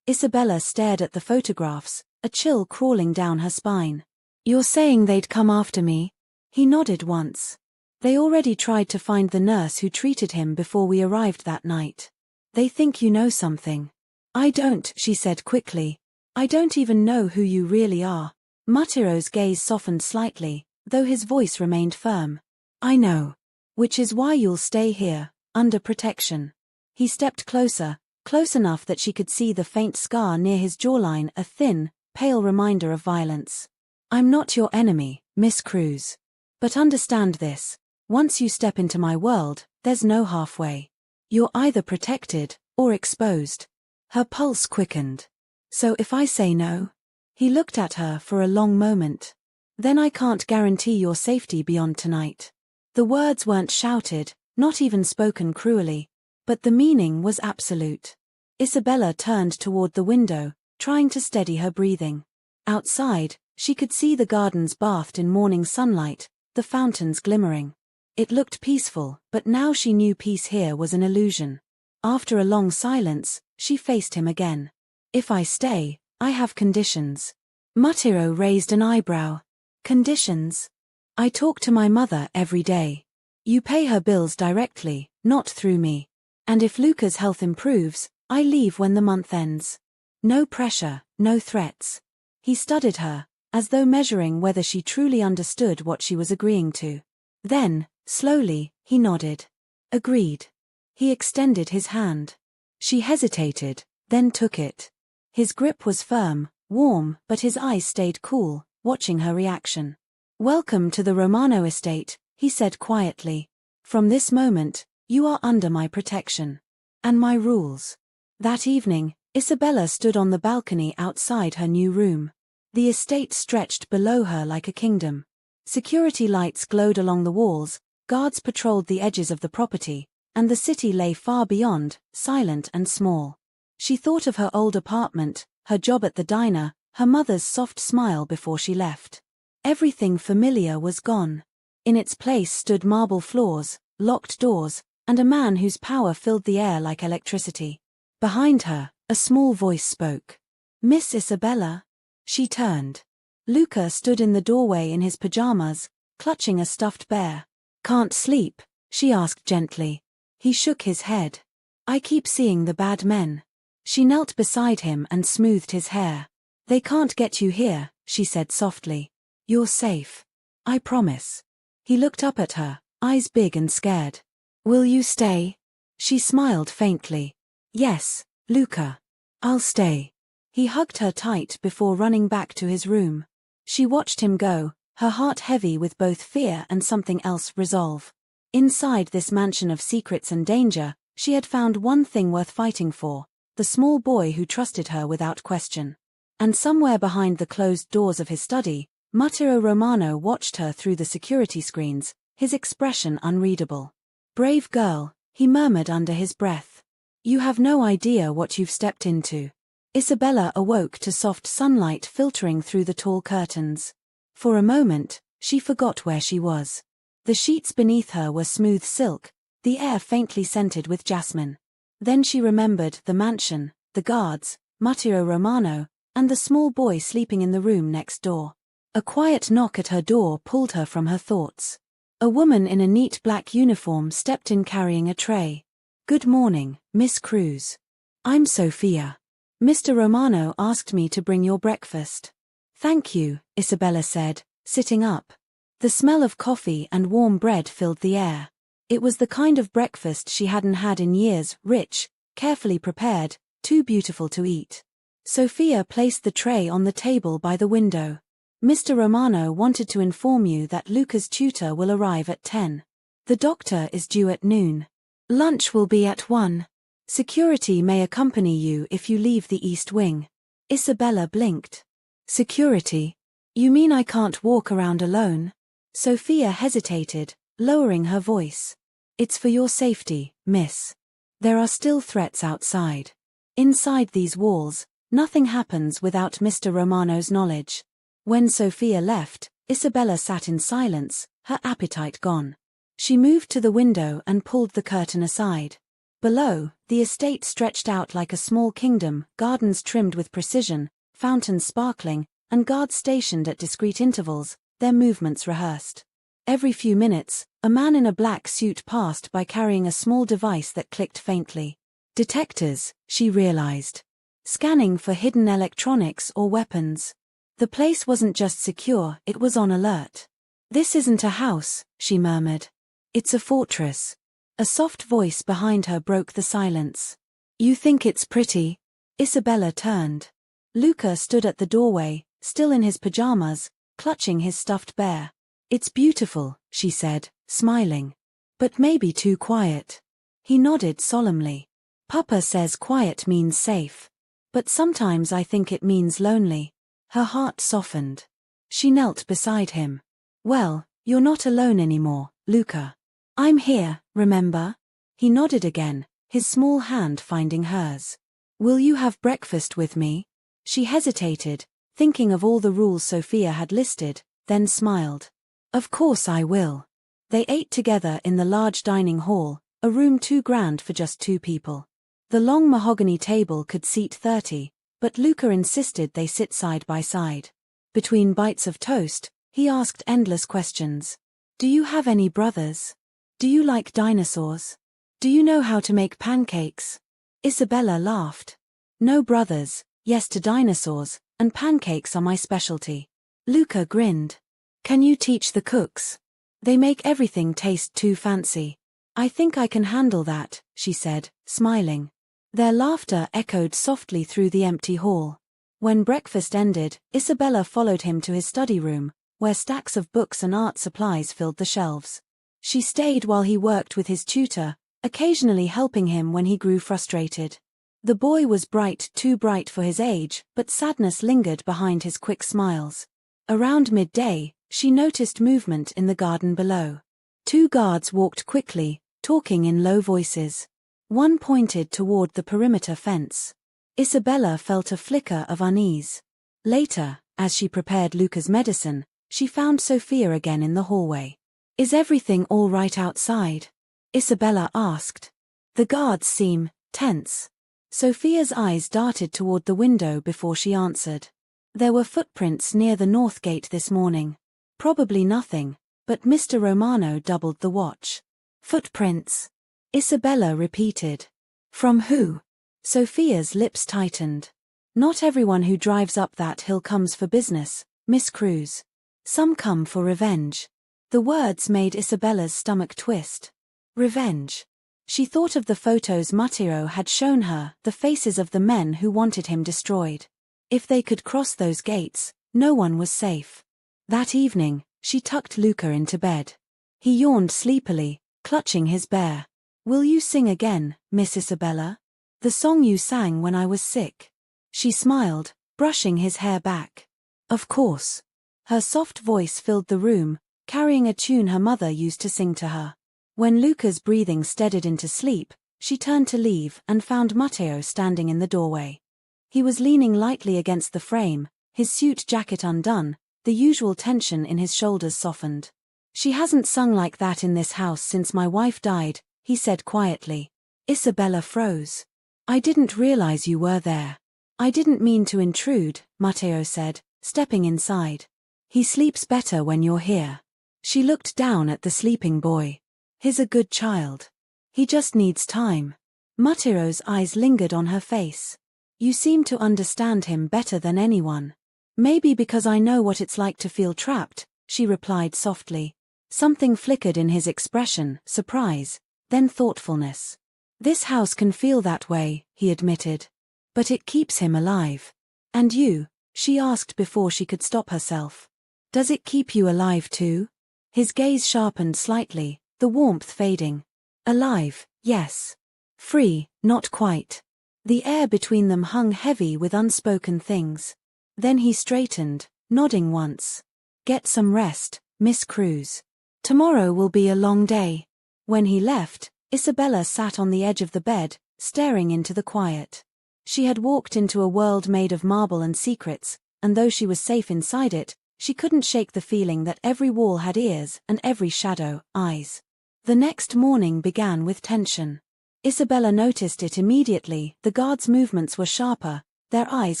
Isabella stared at the photographs, a chill crawling down her spine. You're saying they'd come after me? He nodded once. They already tried to find the nurse who treated him before we arrived that night. They think you know something. I don't, she said quickly. I don't even know who you really are. Mateo's gaze softened slightly, though his voice remained firm. I know. Which is why you'll stay here, under protection. He stepped closer, close enough that she could see the faint scar near his jawline, a thin, pale reminder of violence. I'm not your enemy, Miss Cruz. But understand this. Once you step into my world, there's no halfway. You're either protected, or exposed. Her pulse quickened. So if I say no? He looked at her for a long moment. Then I can't guarantee your safety beyond tonight. The words weren't shouted, not even spoken cruelly, but the meaning was absolute. Isabella turned toward the window, trying to steady her breathing. Outside, She could see the gardens bathed in morning sunlight, the fountains glimmering. It looked peaceful, but now she knew peace here was an illusion. After a long silence, she faced him again. "If I stay, I have conditions." Mutiro raised an eyebrow. "Conditions?" "I talk to my mother every day. You pay her bills directly, not through me. And if Luca's health improves, I leave when the month ends. No pressure, no threats." He studied her, as though measuring whether she truly understood what she was agreeing to. Then, slowly, he nodded. "Agreed." He extended his hand. She hesitated, then took it. His grip was firm, warm, but his eyes stayed cool, watching her reaction. "Welcome to the Romano estate," he said quietly. "From this moment, you are under my protection. And my rules." That evening, Isabella stood on the balcony outside her new room. The estate stretched below her like a kingdom. Security lights glowed along the walls, guards patrolled the edges of the property, and the city lay far beyond, silent and small. She thought of her old apartment, her job at the diner, her mother's soft smile before she left. Everything familiar was gone. In its place stood marble floors, locked doors, and a man whose power filled the air like electricity. Behind her, a small voice spoke. "Miss Isabella?" She turned. Luca stood in the doorway in his pajamas, clutching a stuffed bear. "Can't sleep?" she asked gently. He shook his head. "I keep seeing the bad men." She knelt beside him and smoothed his hair. "They can't get you here," she said softly. "You're safe. I promise." He looked up at her, eyes big and scared. "Will you stay?" She smiled faintly. "Yes, Luca. I'll stay." He hugged her tight before running back to his room. She watched him go, her heart heavy with both fear and something else, resolve. Inside this mansion of secrets and danger, she had found one thing worth fighting for, the small boy who trusted her without question. And somewhere behind the closed doors of his study, Mutiro Romano watched her through the security screens, his expression unreadable. "Brave girl," he murmured under his breath. "You have no idea what you've stepped into." Isabella awoke to soft sunlight filtering through the tall curtains. For a moment, she forgot where she was. The sheets beneath her were smooth silk, the air faintly scented with jasmine. Then she remembered the mansion, the guards, Mutiro Romano, and the small boy sleeping in the room next door. A quiet knock at her door pulled her from her thoughts. A woman in a neat black uniform stepped in carrying a tray. "Good morning, Miss Cruz. I'm Sophia. Mr. Romano asked me to bring your breakfast." "Thank you," Isabella said, sitting up. The smell of coffee and warm bread filled the air. It was the kind of breakfast she hadn't had in years, rich, carefully prepared, too beautiful to eat. Sophia placed the tray on the table by the window. "Mr. Romano wanted to inform you that Luca's tutor will arrive at 10. The doctor is due at noon. Lunch will be at 1. Security may accompany you if you leave the East Wing." Isabella blinked. "Security? You mean I can't walk around alone?" Sophia hesitated, lowering her voice. "It's for your safety, miss. There are still threats outside. Inside these walls, nothing happens without Mr. Romano's knowledge." When Sophia left, Isabella sat in silence, her appetite gone. She moved to the window and pulled the curtain aside. Below, the estate stretched out like a small kingdom, gardens trimmed with precision, fountains sparkling, and guards stationed at discreet intervals, their movements rehearsed. Every few minutes, a man in a black suit passed by carrying a small device that clicked faintly. Detectors, she realized. Scanning for hidden electronics or weapons. The place wasn't just secure, it was on alert. "This isn't a house," she murmured. "It's a fortress." A soft voice behind her broke the silence. "You think it's pretty?" Isabella turned. Luca stood at the doorway, still in his pajamas, clutching his stuffed bear. "It's beautiful," she said, smiling. "But maybe too quiet." He nodded solemnly. "Papa says quiet means safe. But sometimes I think it means lonely." Her heart softened. She knelt beside him. "Well, you're not alone anymore, Luca. I'm here, remember?" He nodded again, his small hand finding hers. "Will you have breakfast with me?" She hesitated, thinking of all the rules Sophia had listed, then smiled. Of course I will. They ate together in the large dining hall, a room too grand for just 2 people. The long mahogany table could seat 30, but Luca insisted they sit side by side. Between bites of toast, he asked endless questions. Do you have any brothers? Do you like dinosaurs? Do you know how to make pancakes? Isabella laughed. No brothers, yes to dinosaurs, and pancakes are my specialty. Luca grinned. Can you teach the cooks? They make everything taste too fancy. I think I can handle that, she said, smiling. Their laughter echoed softly through the empty hall. When breakfast ended, Isabella followed him to his study room, where stacks of books and art supplies filled the shelves. She stayed while he worked with his tutor, occasionally helping him when he grew frustrated. The boy was bright, too bright for his age, but sadness lingered behind his quick smiles. Around midday, she noticed movement in the garden below. 2 guards walked quickly, talking in low voices. One pointed toward the perimeter fence. Isabella felt a flicker of unease. Later, as she prepared Luca's medicine, she found Sophia again in the hallway. Is everything all right outside? Isabella asked. The guards seem tense. Sophia's eyes darted toward the window before she answered. There were footprints near the north gate this morning. Probably nothing, but Mr. Romano doubled the watch. Footprints? Isabella repeated. From who? Sophia's lips tightened. Not everyone who drives up that hill comes for business, Miss Cruz. Some come for revenge. The words made Isabella's stomach twist. Revenge. She thought of the photos Matteo had shown her, the faces of the men who wanted him destroyed. If they could cross those gates, no one was safe. That evening, she tucked Luca into bed. He yawned sleepily, clutching his bear. Will you sing again, Miss Isabella? The song you sang when I was sick. She smiled, brushing his hair back. Of course. Her soft voice filled the room, carrying a tune her mother used to sing to her. When Luca's breathing steadied into sleep, she turned to leave and found Matteo standing in the doorway. He was leaning lightly against the frame, his suit jacket undone, the usual tension in his shoulders softened. She hasn't sung like that in this house since my wife died, he said quietly. Isabella froze. I didn't realize you were there. I didn't mean to intrude, Matteo said, stepping inside. He sleeps better when you're here. She looked down at the sleeping boy. He's a good child. He just needs time. Matteo's eyes lingered on her face. You seem to understand him better than anyone. Maybe because I know what it's like to feel trapped, she replied softly. Something flickered in his expression, surprise, then thoughtfulness. This house can feel that way, he admitted. But it keeps him alive. And you? She asked before she could stop herself. Does it keep you alive too? His gaze sharpened slightly, the warmth fading. Alive, yes. Free, not quite. The air between them hung heavy with unspoken things. Then he straightened, nodding once. Get some rest, Miss Cruz. Tomorrow will be a long day. When he left, Isabella sat on the edge of the bed, staring into the quiet. She had walked into a world made of marble and secrets, and though she was safe inside it, she couldn't shake the feeling that every wall had ears and every shadow, eyes. The next morning began with tension. Isabella noticed it immediately. The guards' movements were sharper, their eyes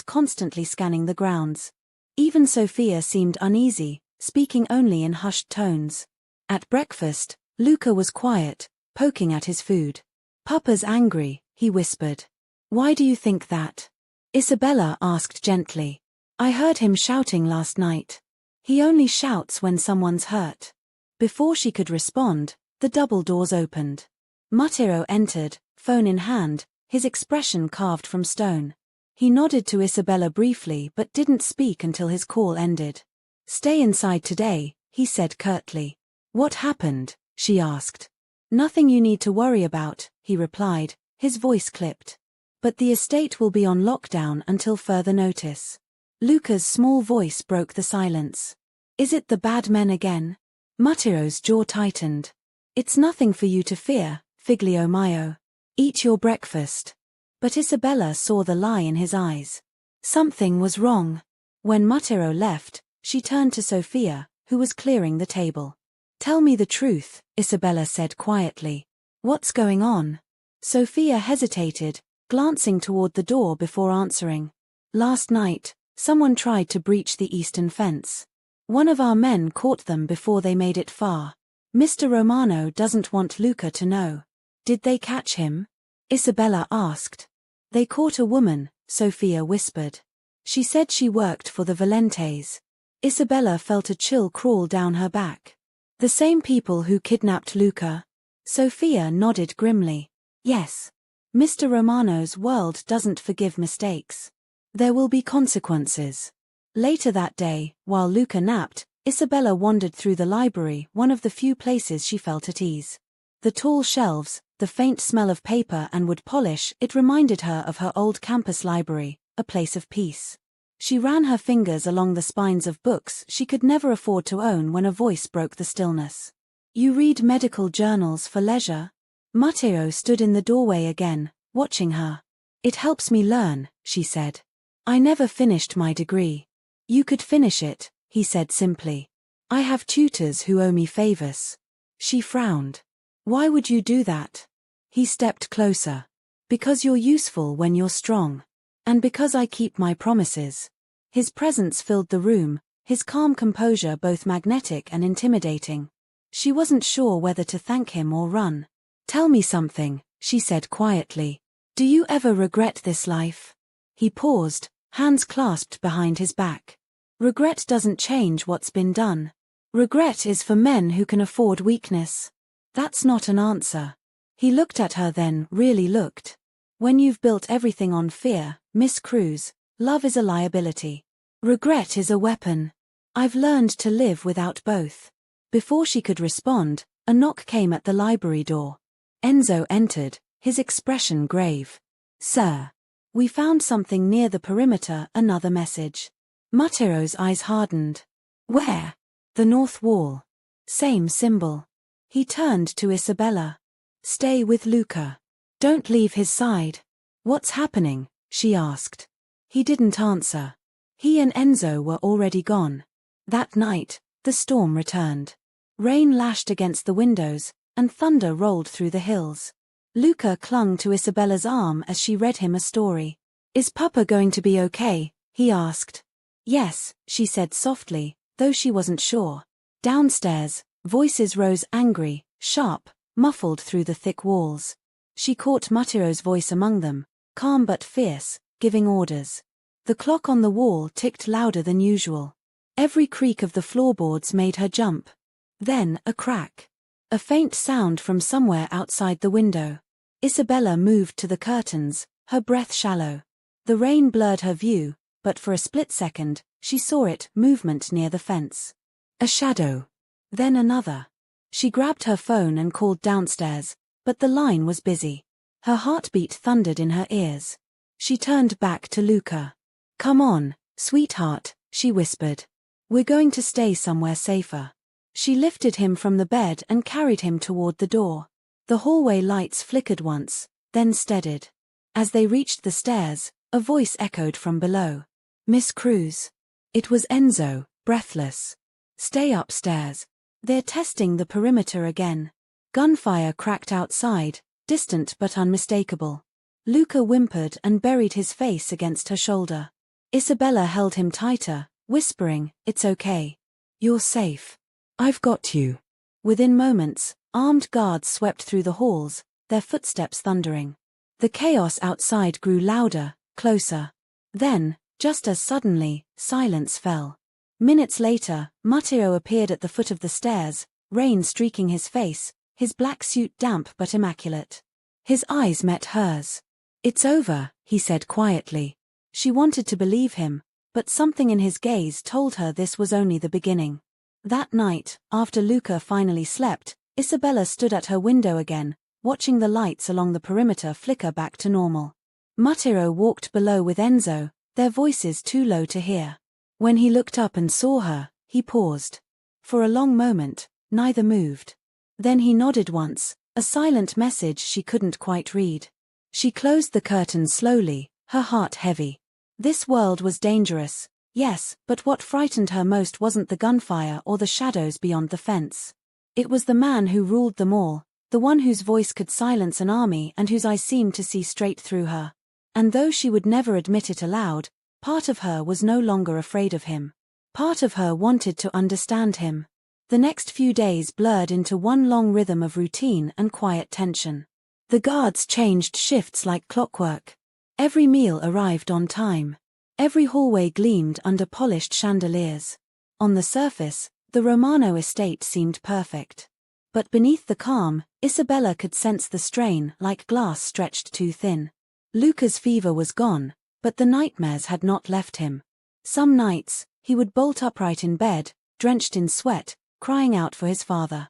constantly scanning the grounds. Even Sophia seemed uneasy, speaking only in hushed tones. At breakfast, Luca was quiet, poking at his food. Papa's angry, he whispered. Why do you think that? Isabella asked gently. I heard him shouting last night. He only shouts when someone's hurt. Before she could respond, the double doors opened. Matteo entered, phone in hand, his expression carved from stone. He nodded to Isabella briefly but didn't speak until his call ended. Stay inside today, he said curtly. What happened? She asked. Nothing you need to worry about, he replied, his voice clipped. But the estate will be on lockdown until further notice. Luca's small voice broke the silence. Is it the bad men again? Matteo's jaw tightened. It's nothing for you to fear, Figlio mio. Eat your breakfast. But Isabella saw the lie in his eyes. Something was wrong. When Matero left, she turned to Sophia, who was clearing the table. "Tell me the truth," Isabella said quietly. "What's going on?" Sophia hesitated, glancing toward the door before answering. "Last night, someone tried to breach the eastern fence. One of our men caught them before they made it far. Mr. Romano doesn't want Luca to know." "Did they catch him?" Isabella asked. "They caught a woman," Sophia whispered. "She said she worked for the Valentes." Isabella felt a chill crawl down her back. "The same people who kidnapped Luca?" Sophia nodded grimly. "Yes. Mr. Romano's world doesn't forgive mistakes. There will be consequences." Later that day, while Luca napped, Isabella wandered through the library, one of the few places she felt at ease. The tall shelves, the faint smell of paper and wood polish, it reminded her of her old campus library, a place of peace. She ran her fingers along the spines of books she could never afford to own when a voice broke the stillness. "You read medical journals for leisure?" Mateo stood in the doorway again, watching her. "It helps me learn," she said. "I never finished my degree." "You could finish it," he said simply. "I have tutors who owe me favors." She frowned. "Why would you do that?" He stepped closer. "Because you're useful when you're strong. And because I keep my promises." His presence filled the room, his calm composure both magnetic and intimidating. She wasn't sure whether to thank him or run. "Tell me something," she said quietly. "Do you ever regret this life?" He paused, hands clasped behind his back. "Regret doesn't change what's been done. Regret is for men who can afford weakness." "That's not an answer." He looked at her then, really looked. "When you've built everything on fear, Miss Cruz, love is a liability. Regret is a weapon. I've learned to live without both." Before she could respond, a knock came at the library door. Enzo entered, his expression grave. "Sir. We found something near the perimeter," another message. Matero's eyes hardened. "Where?" "The north wall. Same symbol." He turned to Isabella. "Stay with Luca. Don't leave his side." "What's happening?" she asked. He didn't answer. He and Enzo were already gone. That night, the storm returned. Rain lashed against the windows, and thunder rolled through the hills. Luca clung to Isabella's arm as she read him a story. "Is Papa going to be okay?" he asked. "Yes," she said softly, though she wasn't sure. Downstairs, voices rose angry, sharp, muffled through the thick walls. She caught Mateo's voice among them, calm but fierce, giving orders. The clock on the wall ticked louder than usual. Every creak of the floorboards made her jump. Then, a crack. A faint sound from somewhere outside the window. Isabella moved to the curtains, her breath shallow. The rain blurred her view, but for a split second, she saw it, movement near the fence. A shadow. Then another. She grabbed her phone and called downstairs, but the line was busy. Her heartbeat thundered in her ears. She turned back to Luca. "Come on, sweetheart," she whispered. "We're going to stay somewhere safer." She lifted him from the bed and carried him toward the door. The hallway lights flickered once, then steadied. As they reached the stairs, a voice echoed from below. "Miss Cruz." It was Enzo, breathless. "Stay upstairs. They're testing the perimeter again." Gunfire cracked outside, distant but unmistakable. Luca whimpered and buried his face against her shoulder. Isabella held him tighter, whispering, "It's okay. You're safe. I've got you." Within moments, armed guards swept through the halls, their footsteps thundering. The chaos outside grew louder, closer. Then, just as suddenly, silence fell. Minutes later, Mateo appeared at the foot of the stairs, rain streaking his face, his black suit damp but immaculate. His eyes met hers. "It's over," he said quietly. She wanted to believe him, but something in his gaze told her this was only the beginning. That night, after Luca finally slept, Isabella stood at her window again, watching the lights along the perimeter flicker back to normal. Mateo walked below with Enzo, their voices too low to hear. When he looked up and saw her, he paused. For a long moment, neither moved. Then he nodded once, a silent message she couldn't quite read. She closed the curtains slowly, her heart heavy. This world was dangerous, Yes, but what frightened her most wasn't the gunfire or the shadows beyond the fence. It was the man who ruled them all, the one whose voice could silence an army and whose eyes seemed to see straight through her. And though she would never admit it aloud, part of her was no longer afraid of him. Part of her wanted to understand him. The next few days blurred into one long rhythm of routine and quiet tension. The guards changed shifts like clockwork. Every meal arrived on time. Every hallway gleamed under polished chandeliers. On the surface, the Romano estate seemed perfect. But beneath the calm, Isabella could sense the strain like glass stretched too thin. Luca's fever was gone, but the nightmares had not left him. Some nights, he would bolt upright in bed, drenched in sweat, crying out for his father.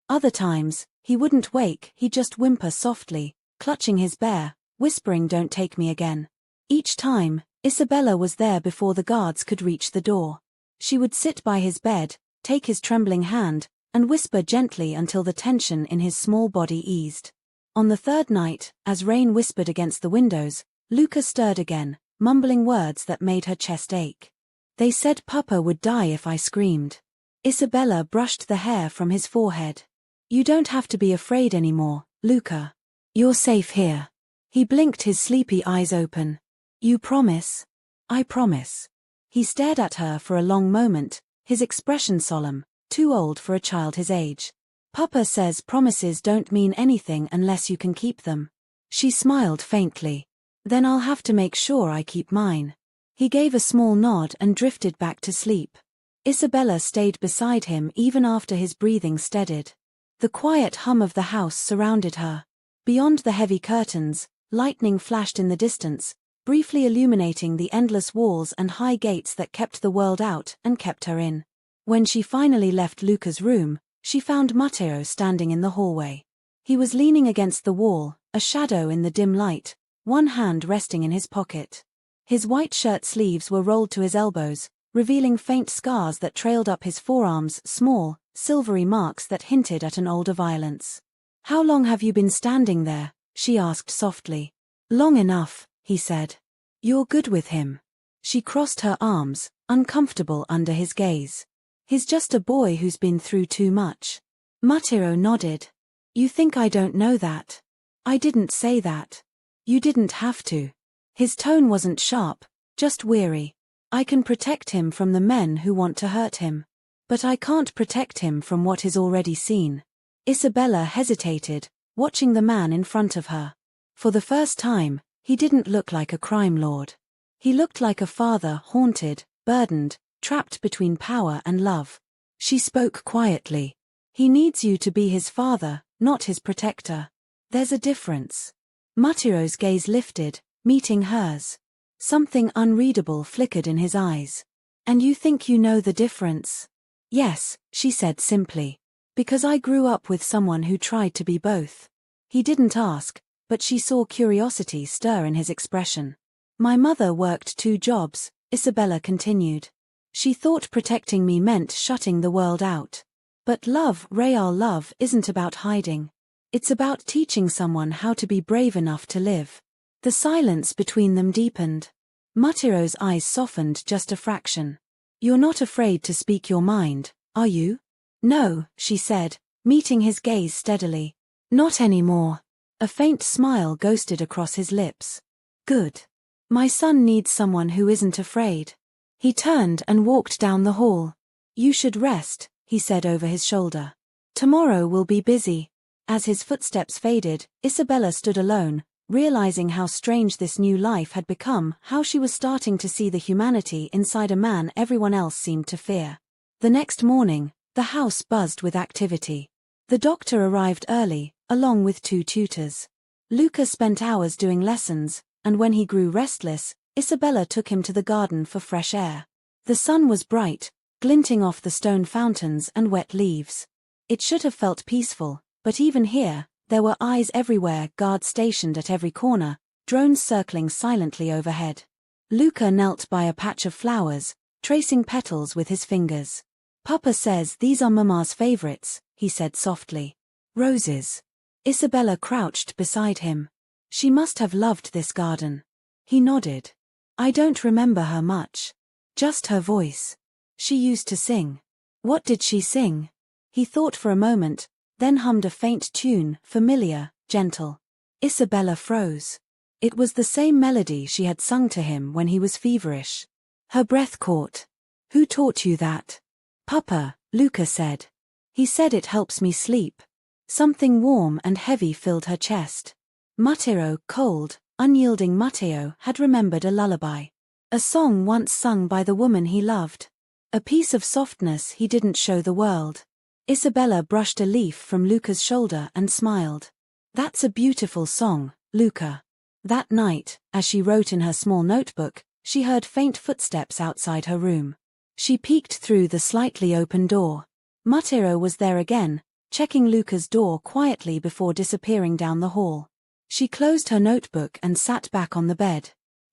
Other times, he wouldn't wake, he'd just whimper softly, clutching his bear, whispering, "Don't take me again." Each time, Isabella was there before the guards could reach the door. She would sit by his bed, take his trembling hand, and whisper gently until the tension in his small body eased. On the third night, as rain whispered against the windows, Luca stirred again, mumbling words that made her chest ache. "They said Papa would die if I screamed." Isabella brushed the hair from his forehead. "You don't have to be afraid anymore, Luca. You're safe here." He blinked his sleepy eyes open. "You promise?" "I promise." He stared at her for a long moment, his expression solemn, too old for a child his age. "Papa says promises don't mean anything unless you can keep them." She smiled faintly. "Then I'll have to make sure I keep mine." He gave a small nod and drifted back to sleep. Isabella stayed beside him even after his breathing steadied. The quiet hum of the house surrounded her. Beyond the heavy curtains, lightning flashed in the distance, briefly illuminating the endless walls and high gates that kept the world out and kept her in. When she finally left Luca's room, she found Matteo standing in the hallway. He was leaning against the wall, a shadow in the dim light, one hand resting in his pocket. His white shirt sleeves were rolled to his elbows, revealing faint scars that trailed up his forearms, small, silvery marks that hinted at an older violence. "How long have you been standing there?" she asked softly. "Long enough," he said. "You're good with him." She crossed her arms, uncomfortable under his gaze. "He's just a boy who's been through too much." Matteo nodded. "You think I don't know that?" "I didn't say that. You didn't have to." His tone wasn't sharp, just weary. "I can protect him from the men who want to hurt him. But I can't protect him from what he's already seen." Isabella hesitated, watching the man in front of her. For the first time, he didn't look like a crime lord. He looked like a father, haunted, burdened, trapped between power and love. She spoke quietly. "He needs you to be his father, not his protector. There's a difference." Matteo's gaze lifted, meeting hers. Something unreadable flickered in his eyes. "And you think you know the difference?" "Yes," she said simply. "Because I grew up with someone who tried to be both." He didn't ask, but she saw curiosity stir in his expression. "My mother worked 2 jobs, Isabella continued. She thought protecting me meant shutting the world out. But love, real love, isn't about hiding. It's about teaching someone how to be brave enough to live." The silence between them deepened. Matteo's eyes softened just a fraction. "You're not afraid to speak your mind, are you?" "No," she said, meeting his gaze steadily. "Not anymore." A faint smile ghosted across his lips. "Good. My son needs someone who isn't afraid." He turned and walked down the hall. "You should rest," he said over his shoulder. "Tomorrow will be busy." As his footsteps faded, Isabella stood alone, realizing how strange this new life had become, how she was starting to see the humanity inside a man everyone else seemed to fear. The next morning, the house buzzed with activity. The doctor arrived early, along with 2 tutors. Luca spent hours doing lessons, and when he grew restless, Isabella took him to the garden for fresh air. The sun was bright, glinting off the stone fountains and wet leaves. It should have felt peaceful, but even here, there were eyes everywhere, guards stationed at every corner, drones circling silently overhead. Luca knelt by a patch of flowers, tracing petals with his fingers. "Papa says these are Mama's favorites," he said softly. "Roses." Isabella crouched beside him. She must have loved this garden. He nodded. "I don't remember her much. Just her voice. She used to sing. What did she sing? He thought for a moment, then hummed a faint tune, familiar, gentle. Isabella froze. It was the same melody she had sung to him when he was feverish. Her breath caught. Who taught you that? Papa, Luca said. He said it helps me sleep. Something warm and heavy filled her chest. Matteo, cold, unyielding Matteo, had remembered a lullaby. A song once sung by the woman he loved. A piece of softness he didn't show the world. Isabella brushed a leaf from Luca's shoulder and smiled. That's a beautiful song, Luca. That night, as she wrote in her small notebook, she heard faint footsteps outside her room. She peeked through the slightly open door. Matteo was there again, checking Luca's door quietly before disappearing down the hall. She closed her notebook and sat back on the bed.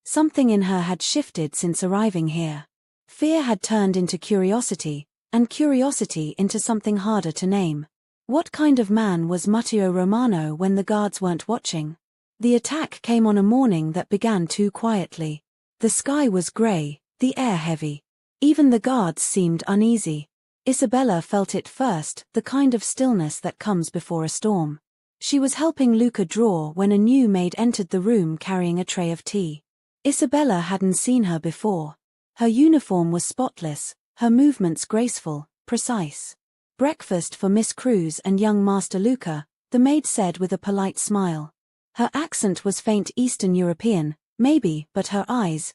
Something in her had shifted since arriving here. Fear had turned into curiosity, and curiosity into something harder to name. What kind of man was Matteo Romano when the guards weren't watching? The attack came on a morning that began too quietly. The sky was grey, the air heavy. Even the guards seemed uneasy. Isabella felt it first, the kind of stillness that comes before a storm. She was helping Luca draw when a new maid entered the room carrying a tray of tea. Isabella hadn't seen her before. Her uniform was spotless, her movements graceful, precise. Breakfast for Miss Cruz and young Master Luca, the maid said with a polite smile. Her accent was faint Eastern European, maybe, but her eyes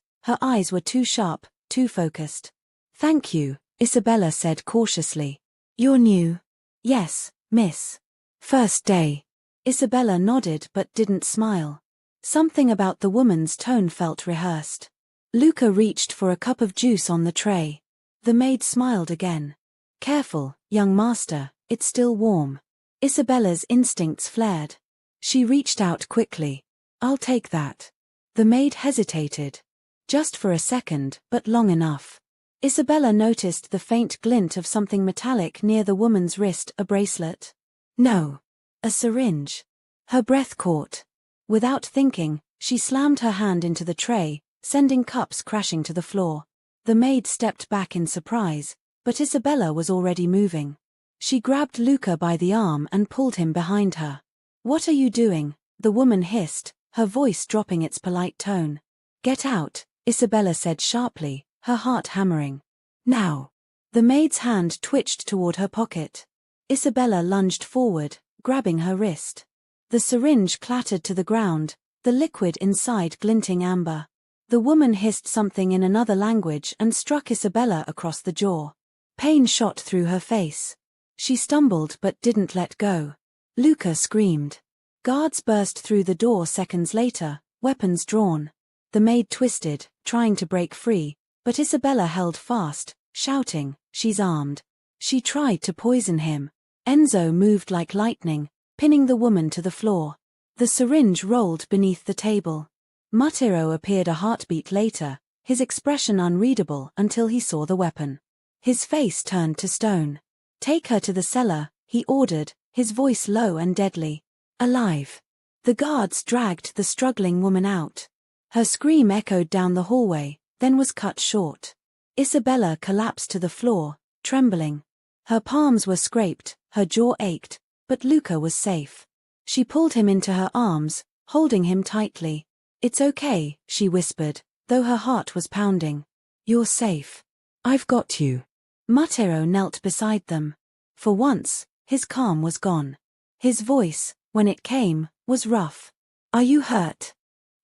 were too sharp, too focused. Thank you, Isabella said cautiously. You're new? Yes, miss. First day. Isabella nodded but didn't smile. Something about the woman's tone felt rehearsed. Luca reached for a cup of juice on the tray. The maid smiled again. Careful, young master, it's still warm. Isabella's instincts flared. She reached out quickly. I'll take that. The maid hesitated. Just for a second, but long enough. Isabella noticed the faint glint of something metallic near the woman's wrist, a bracelet. No. A syringe. Her breath caught. Without thinking, she slammed her hand into the tray, sending cups crashing to the floor. The maid stepped back in surprise, but Isabella was already moving. She grabbed Luca by the arm and pulled him behind her. What are you doing? The woman hissed, her voice dropping its polite tone. Get out, Isabella said sharply, her heart hammering. Now. The maid's hand twitched toward her pocket. Isabella lunged forward, grabbing her wrist. The syringe clattered to the ground, the liquid inside glinting amber. The woman hissed something in another language and struck Isabella across the jaw. Pain shot through her face. She stumbled but didn't let go. Luca screamed. Guards burst through the door seconds later, weapons drawn. The maid twisted, trying to break free, but Isabella held fast, shouting, she's armed. She tried to poison him. Enzo moved like lightning, pinning the woman to the floor. The syringe rolled beneath the table. Matteo appeared a heartbeat later, his expression unreadable until he saw the weapon. His face turned to stone. Take her to the cellar, he ordered, his voice low and deadly. Alive. The guards dragged the struggling woman out. Her scream echoed down the hallway, then was cut short. Isabella collapsed to the floor, trembling. Her palms were scraped, her jaw ached, but Luca was safe. She pulled him into her arms, holding him tightly. It's okay, she whispered, though her heart was pounding. You're safe. I've got you. Matteo knelt beside them. For once, his calm was gone. His voice, when it came, was rough. Are you hurt?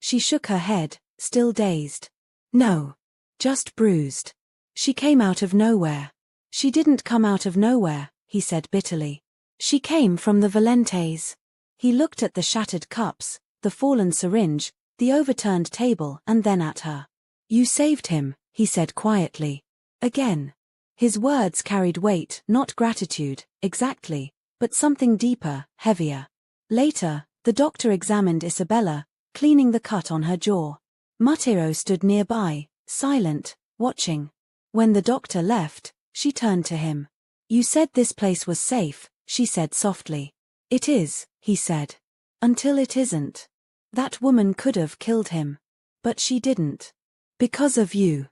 She shook her head, still dazed. No. Just bruised. She came out of nowhere. She didn't come out of nowhere, he said bitterly. She came from the Valentes. He looked at the shattered cups, the fallen syringe, the overturned table and then at her. You saved him, he said quietly. Again. His words carried weight, not gratitude, exactly, but something deeper, heavier. Later, the doctor examined Isabella, cleaning the cut on her jaw. Matteo stood nearby, silent, watching. When the doctor left, she turned to him. You said this place was safe, she said softly. It is, he said. Until it isn't. That woman could have killed him. But she didn't. Because of you.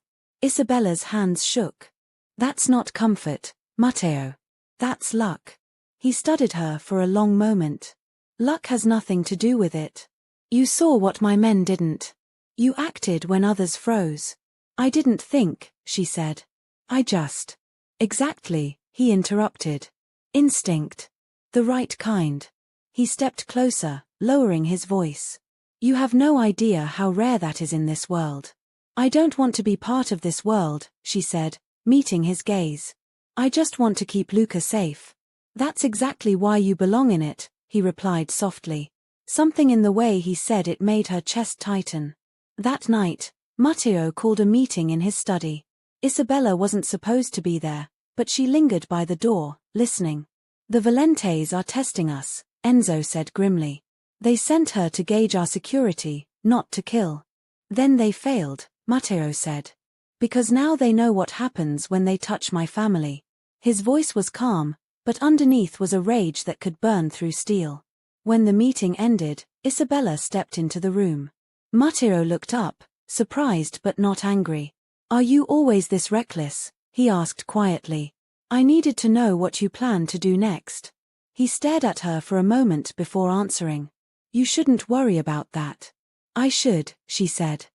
Isabella's hands shook. That's not comfort, Matteo. That's luck. He studied her for a long moment. Luck has nothing to do with it. You saw what my men didn't. You acted when others froze. I didn't think, she said. I just. Exactly, he interrupted. Instinct. The right kind. He stepped closer, lowering his voice. You have no idea how rare that is in this world. I don't want to be part of this world, she said, meeting his gaze. I just want to keep Luca safe. That's exactly why you belong in it, he replied softly. Something in the way he said it made her chest tighten. That night, Matteo called a meeting in his study. Isabella wasn't supposed to be there, but she lingered by the door, listening. The Valentes are testing us, Enzo said grimly. They sent her to gauge our security, not to kill. Then they failed, Matteo said. Because now they know what happens when they touch my family. His voice was calm, but underneath was a rage that could burn through steel. When the meeting ended, Isabella stepped into the room. Matteo looked up, surprised but not angry. Are you always this reckless? He asked quietly. I needed to know what you plan to do next. He stared at her for a moment before answering. You shouldn't worry about that. I should, she said.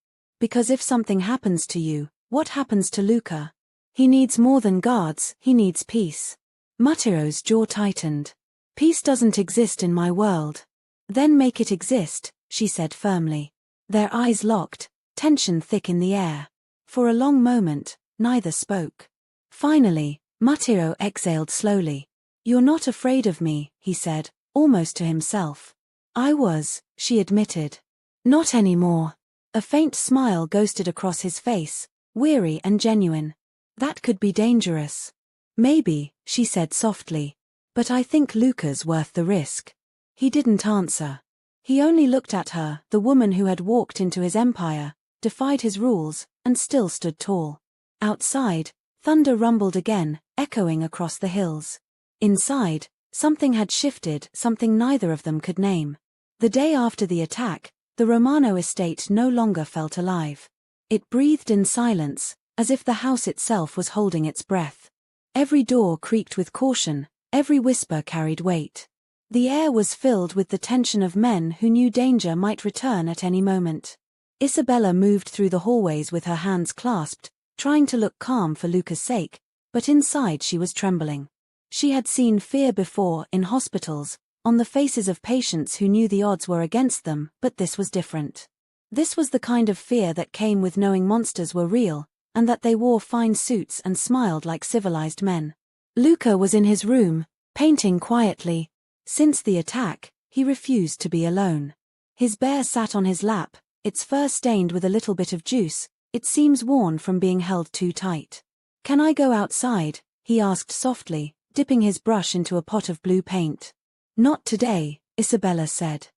Because if something happens to you, what happens to Luca? He needs more than guards, he needs peace. Matteo's jaw tightened. Peace doesn't exist in my world. Then make it exist, she said firmly. Their eyes locked, tension thick in the air. For a long moment, neither spoke. Finally, Matteo exhaled slowly. You're not afraid of me, he said, almost to himself. I was, she admitted. Not anymore. A faint smile ghosted across his face, weary and genuine. That could be dangerous. Maybe, she said softly. But I think Luca's worth the risk. He didn't answer. He only looked at her, the woman who had walked into his empire, defied his rules, and still stood tall. Outside, thunder rumbled again, echoing across the hills. Inside, something had shifted, something neither of them could name. The day after the attack, the Romano estate no longer felt alive. It breathed in silence, as if the house itself was holding its breath. Every door creaked with caution, every whisper carried weight. The air was filled with the tension of men who knew danger might return at any moment. Isabella moved through the hallways with her hands clasped, trying to look calm for Luca's sake, but inside she was trembling. She had seen fear before in hospitals, on the faces of patients who knew the odds were against them, but this was different. This was the kind of fear that came with knowing monsters were real, and that they wore fine suits and smiled like civilized men. Luca was in his room, painting quietly. Since the attack, he refused to be alone. His bear sat on his lap, its fur stained with a little bit of juice, its seams worn from being held too tight. Can I go outside? He asked softly, dipping his brush into a pot of blue paint. Not today, Isabella said.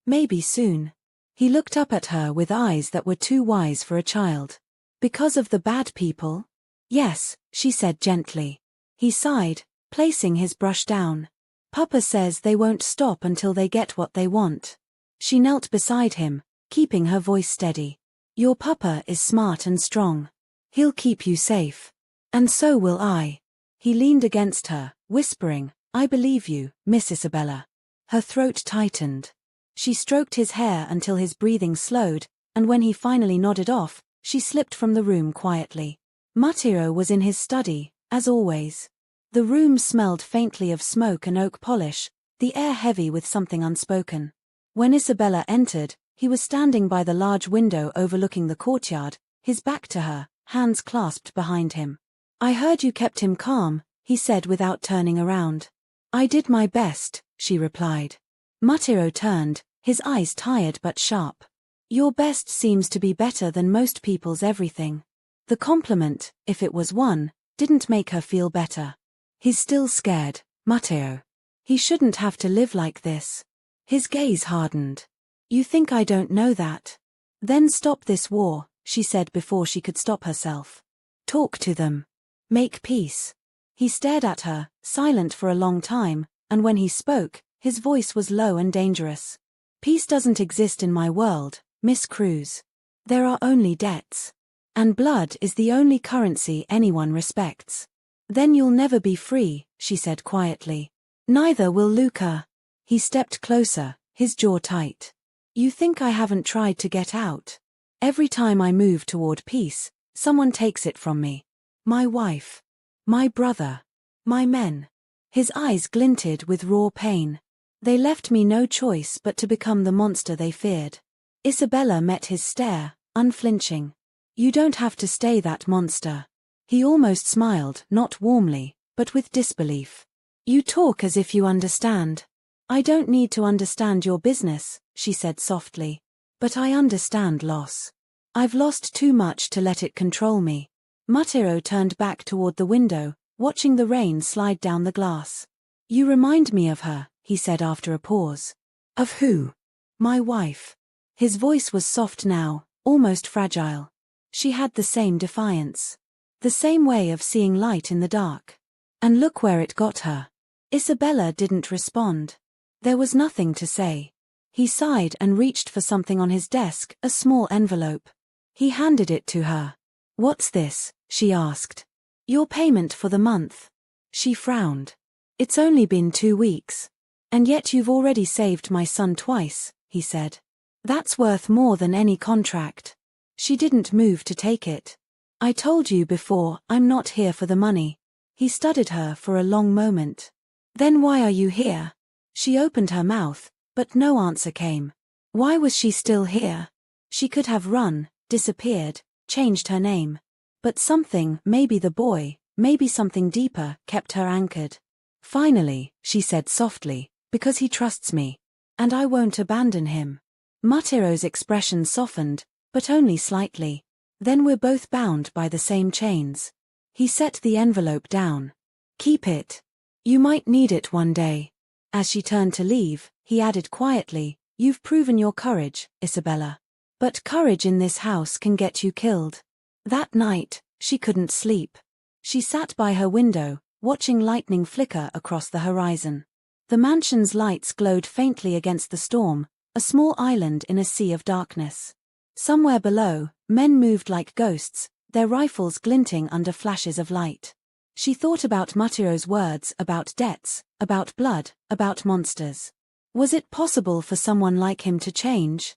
Maybe soon. He looked up at her with eyes that were too wise for a child. Because of the bad people? Yes, she said gently. He sighed, placing his brush down. Papa says they won't stop until they get what they want. She knelt beside him, keeping her voice steady. Your papa is smart and strong. He'll keep you safe. And so will I. He leaned against her, whispering, I believe you, Miss Isabella. Her throat tightened. She stroked his hair until his breathing slowed, and when he finally nodded off, she slipped from the room quietly. Matteo was in his study, as always. The room smelled faintly of smoke and oak polish, the air heavy with something unspoken. When Isabella entered, he was standing by the large window overlooking the courtyard, his back to her, hands clasped behind him. I heard you kept him calm, he said without turning around. I did my best, she replied. Matteo turned, his eyes tired but sharp. Your best seems to be better than most people's everything. The compliment, if it was one, didn't make her feel better. He's still scared, Matteo. He shouldn't have to live like this. His gaze hardened. You think I don't know that? Then stop this war, she said before she could stop herself. Talk to them. Make peace. He stared at her, silent for a long time, and when he spoke, his voice was low and dangerous. Peace doesn't exist in my world, Miss Cruz. There are only debts. And blood is the only currency anyone respects. Then you'll never be free, she said quietly. Neither will Luca. He stepped closer, his jaw tight. You think I haven't tried to get out? Every time I move toward peace, someone takes it from me. My wife. My brother. My men. His eyes glinted with raw pain. They left me no choice but to become the monster they feared. Isabella met his stare, unflinching. You don't have to stay that monster. He almost smiled, not warmly, but with disbelief. You talk as if you understand. I don't need to understand your business, she said softly. But I understand loss. I've lost too much to let it control me. Matero turned back toward the window, watching the rain slide down the glass. You remind me of her, he said after a pause. Of who? My wife. His voice was soft now, almost fragile. She had the same defiance. The same way of seeing light in the dark. And look where it got her. Isabella didn't respond. There was nothing to say. He sighed and reached for something on his desk, a small envelope. He handed it to her. What's this? She asked. Your payment for the month. She frowned. It's only been 2 weeks. And yet you've already saved my son twice, he said. That's worth more than any contract. She didn't move to take it. I told you before, I'm not here for the money. He studied her for a long moment. Then why are you here? She opened her mouth, but no answer came. Why was she still here? She could have run, disappeared, changed her name. But something, maybe the boy, maybe something deeper, kept her anchored. Finally, she said softly, because he trusts me. And I won't abandon him. Matero's expression softened, but only slightly. Then we're both bound by the same chains. He set the envelope down. Keep it. You might need it one day. As she turned to leave, he added quietly, You've proven your courage, Isabella. But courage in this house can get you killed. That night, she couldn't sleep. She sat by her window, watching lightning flicker across the horizon. The mansion's lights glowed faintly against the storm, a small island in a sea of darkness. Somewhere below, men moved like ghosts, their rifles glinting under flashes of light. She thought about Matero's words about debts, about blood, about monsters. Was it possible for someone like him to change?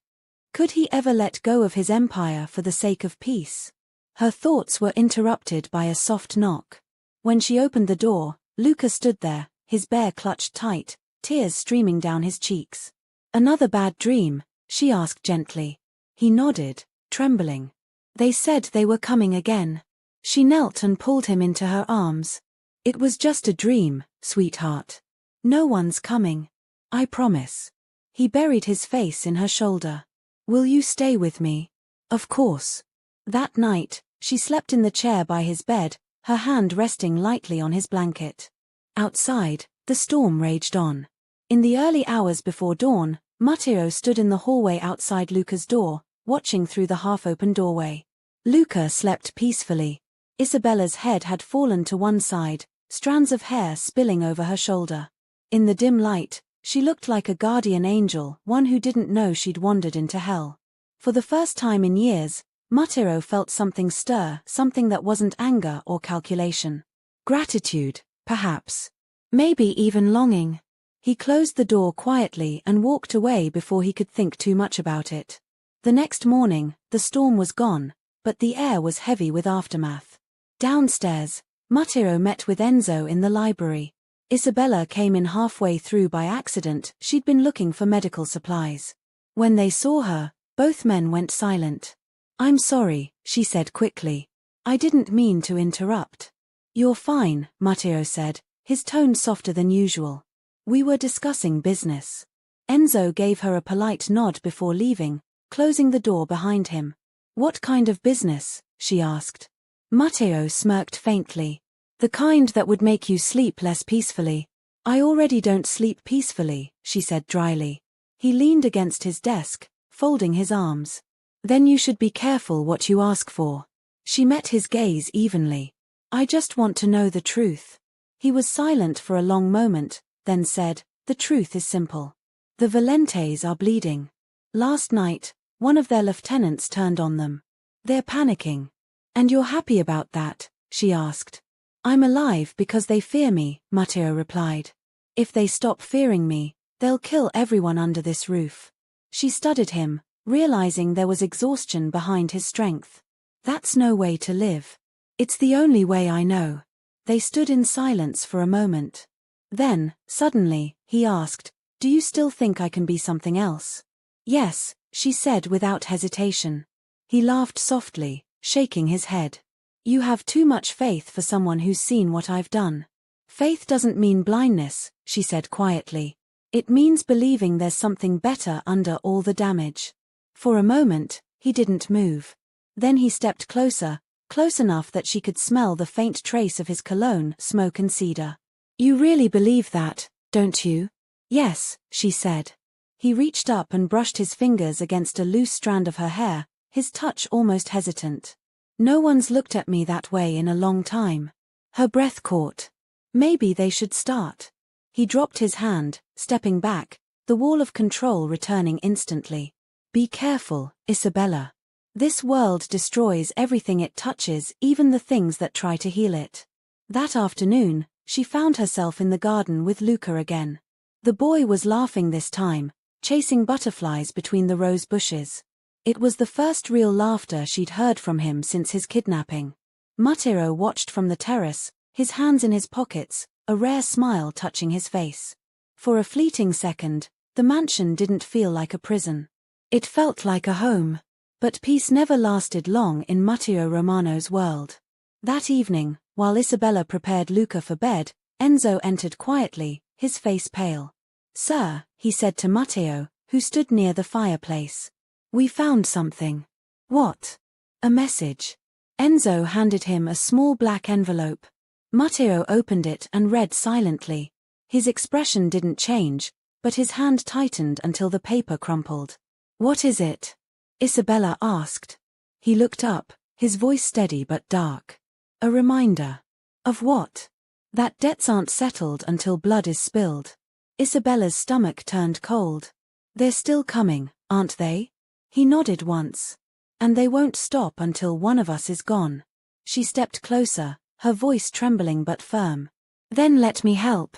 Could he ever let go of his empire for the sake of peace? Her thoughts were interrupted by a soft knock. When she opened the door, Luca stood there, his bear clutched tight, tears streaming down his cheeks. Another bad dream? She asked gently. He nodded, trembling. They said they were coming again. She knelt and pulled him into her arms. It was just a dream, sweetheart. No one's coming. I promise. He buried his face in her shoulder. Will you stay with me? Of course. That night, she slept in the chair by his bed, her hand resting lightly on his blanket. Outside, the storm raged on. In the early hours before dawn, Mateo stood in the hallway outside Luca's door, watching through the half-open doorway. Luca slept peacefully. Isabella's head had fallen to one side, strands of hair spilling over her shoulder. In the dim light, she looked like a guardian angel, one who didn't know she'd wandered into hell. For the first time in years, Mateo felt something stir, something that wasn't anger or calculation. Gratitude, perhaps. Maybe even longing. He closed the door quietly and walked away before he could think too much about it. The next morning, the storm was gone, but the air was heavy with aftermath. Downstairs, Mateo met with Enzo in the library. Isabella came in halfway through by accident, she'd been looking for medical supplies. When they saw her, both men went silent. I'm sorry, she said quickly. I didn't mean to interrupt. You're fine, Mateo said, his tone softer than usual. We were discussing business. Enzo gave her a polite nod before leaving, closing the door behind him. What kind of business? She asked. Mateo smirked faintly. The kind that would make you sleep less peacefully. I already don't sleep peacefully, she said dryly. He leaned against his desk, folding his arms. Then you should be careful what you ask for. She met his gaze evenly. I just want to know the truth. He was silent for a long moment, then said, The truth is simple. The Valentes are bleeding. Last night, one of their lieutenants turned on them. They're panicking. And you're happy about that? She asked. I'm alive because they fear me, Matteo replied. If they stop fearing me, they'll kill everyone under this roof. She studied him, realizing there was exhaustion behind his strength. That's no way to live. It's the only way I know. They stood in silence for a moment. Then, suddenly, he asked, do you still think I can be something else? Yes, she said without hesitation. He laughed softly, shaking his head. You have too much faith for someone who's seen what I've done. Faith doesn't mean blindness, she said quietly. It means believing there's something better under all the damage. For a moment, he didn't move. Then he stepped closer, close enough that she could smell the faint trace of his cologne, smoke and cedar. You really believe that, don't you? Yes, she said. He reached up and brushed his fingers against a loose strand of her hair, his touch almost hesitant. No one's looked at me that way in a long time. Her breath caught. Maybe they should start. He dropped his hand, stepping back, the wall of control returning instantly. Be careful, Isabella. This world destroys everything it touches, even the things that try to heal it. That afternoon, she found herself in the garden with Luca again. The boy was laughing this time, chasing butterflies between the rose bushes. It was the first real laughter she'd heard from him since his kidnapping. Matteo watched from the terrace, his hands in his pockets, a rare smile touching his face. For a fleeting second, the mansion didn't feel like a prison. It felt like a home. But peace never lasted long in Matteo Romano's world. That evening, while Isabella prepared Luca for bed, Enzo entered quietly, his face pale. Sir, he said to Matteo, who stood near the fireplace. We found something. What? A message. Enzo handed him a small black envelope. Matteo opened it and read silently. His expression didn't change, but his hand tightened until the paper crumpled. What is it? Isabella asked. He looked up, his voice steady but dark. A reminder. Of what? That debts aren't settled until blood is spilled. Isabella's stomach turned cold. They're still coming, aren't they? He nodded once. And they won't stop until one of us is gone. She stepped closer, her voice trembling but firm. Then let me help.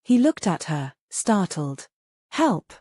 He looked at her, startled. Help?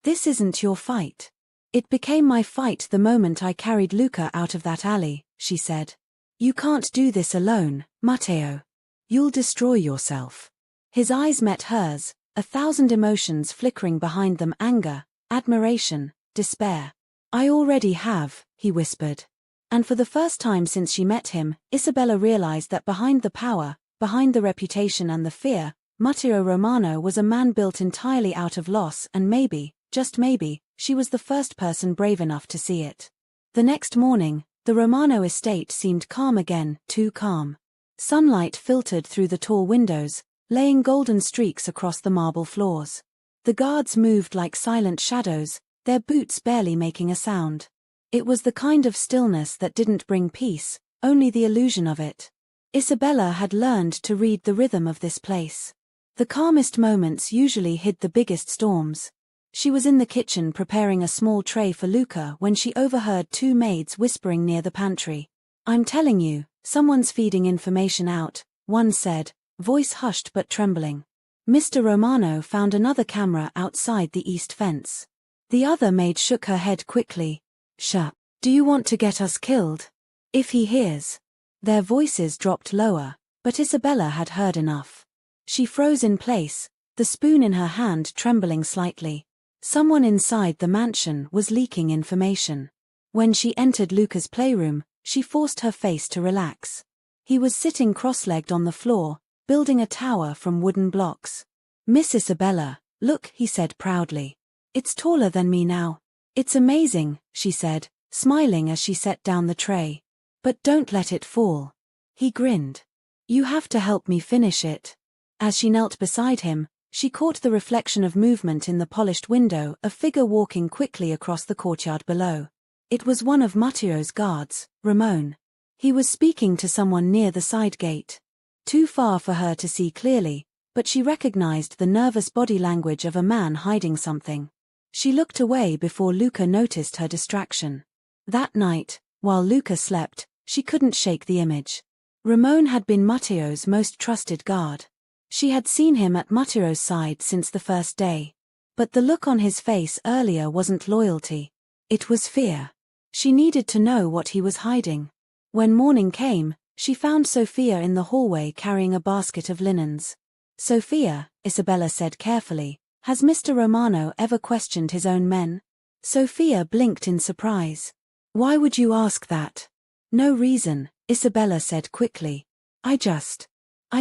This isn't your fight. It became my fight the moment I carried Luca out of that alley, she said. You can't do this alone, Matteo. You'll destroy yourself. His eyes met hers, 1,000 emotions flickering behind them: anger, admiration, despair. I already have, he whispered. And for the first time since she met him, Isabella realized that behind the power, behind the reputation and the fear, Matteo Romano was a man built entirely out of loss, and maybe, just maybe, she was the first person brave enough to see it. The next morning, the Romano estate seemed calm again, too calm. Sunlight filtered through the tall windows, laying golden streaks across the marble floors. The guards moved like silent shadows, their boots barely making a sound. It was the kind of stillness that didn't bring peace, only the illusion of it. Isabella had learned to read the rhythm of this place. The calmest moments usually hid the biggest storms. She was in the kitchen preparing a small tray for Luca when she overheard two maids whispering near the pantry. I'm telling you, someone's feeding information out, one said, voice hushed but trembling. Mr. Romano found another camera outside the east fence. The other maid shook her head quickly. Shut. Do you want to get us killed? If he hears. Their voices dropped lower, but Isabella had heard enough. She froze in place, the spoon in her hand trembling slightly. Someone inside the mansion was leaking information. When she entered Luca's playroom, she forced her face to relax. He was sitting cross-legged on the floor, building a tower from wooden blocks. Miss Isabella, look, he said proudly. It's taller than me now. It's amazing, she said, smiling as she set down the tray. But don't let it fall. He grinned. You have to help me finish it. As she knelt beside him, she caught the reflection of movement in the polished window, a figure walking quickly across the courtyard below. It was one of Matteo's guards, Ramon. He was speaking to someone near the side gate. Too far for her to see clearly, but she recognized the nervous body language of a man hiding something. She looked away before Luca noticed her distraction. That night, while Luca slept, She couldn't shake the image. Ramon had been Matteo's most trusted guard. She had seen him at Matteo's side since the first day. But the look on his face earlier wasn't loyalty. It was fear. She needed to know what he was hiding. When morning came, she found Sophia in the hallway carrying a basket of linens. "Sophia," Isabella said carefully, "has Mr. Romano ever questioned his own men?" Sophia blinked in surprise. "Why would you ask that?" "No reason," Isabella said quickly. I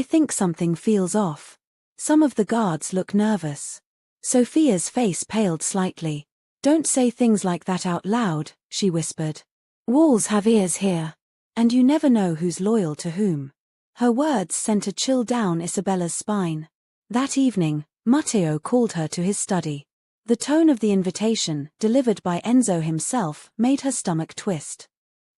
think something feels off. Some of the guards look nervous." Sophia's face paled slightly. "Don't say things like that out loud," she whispered. "Walls have ears here. And you never know who's loyal to whom." Her words sent a chill down Isabella's spine. That evening, Matteo called her to his study. The tone of the invitation, delivered by Enzo himself, made her stomach twist.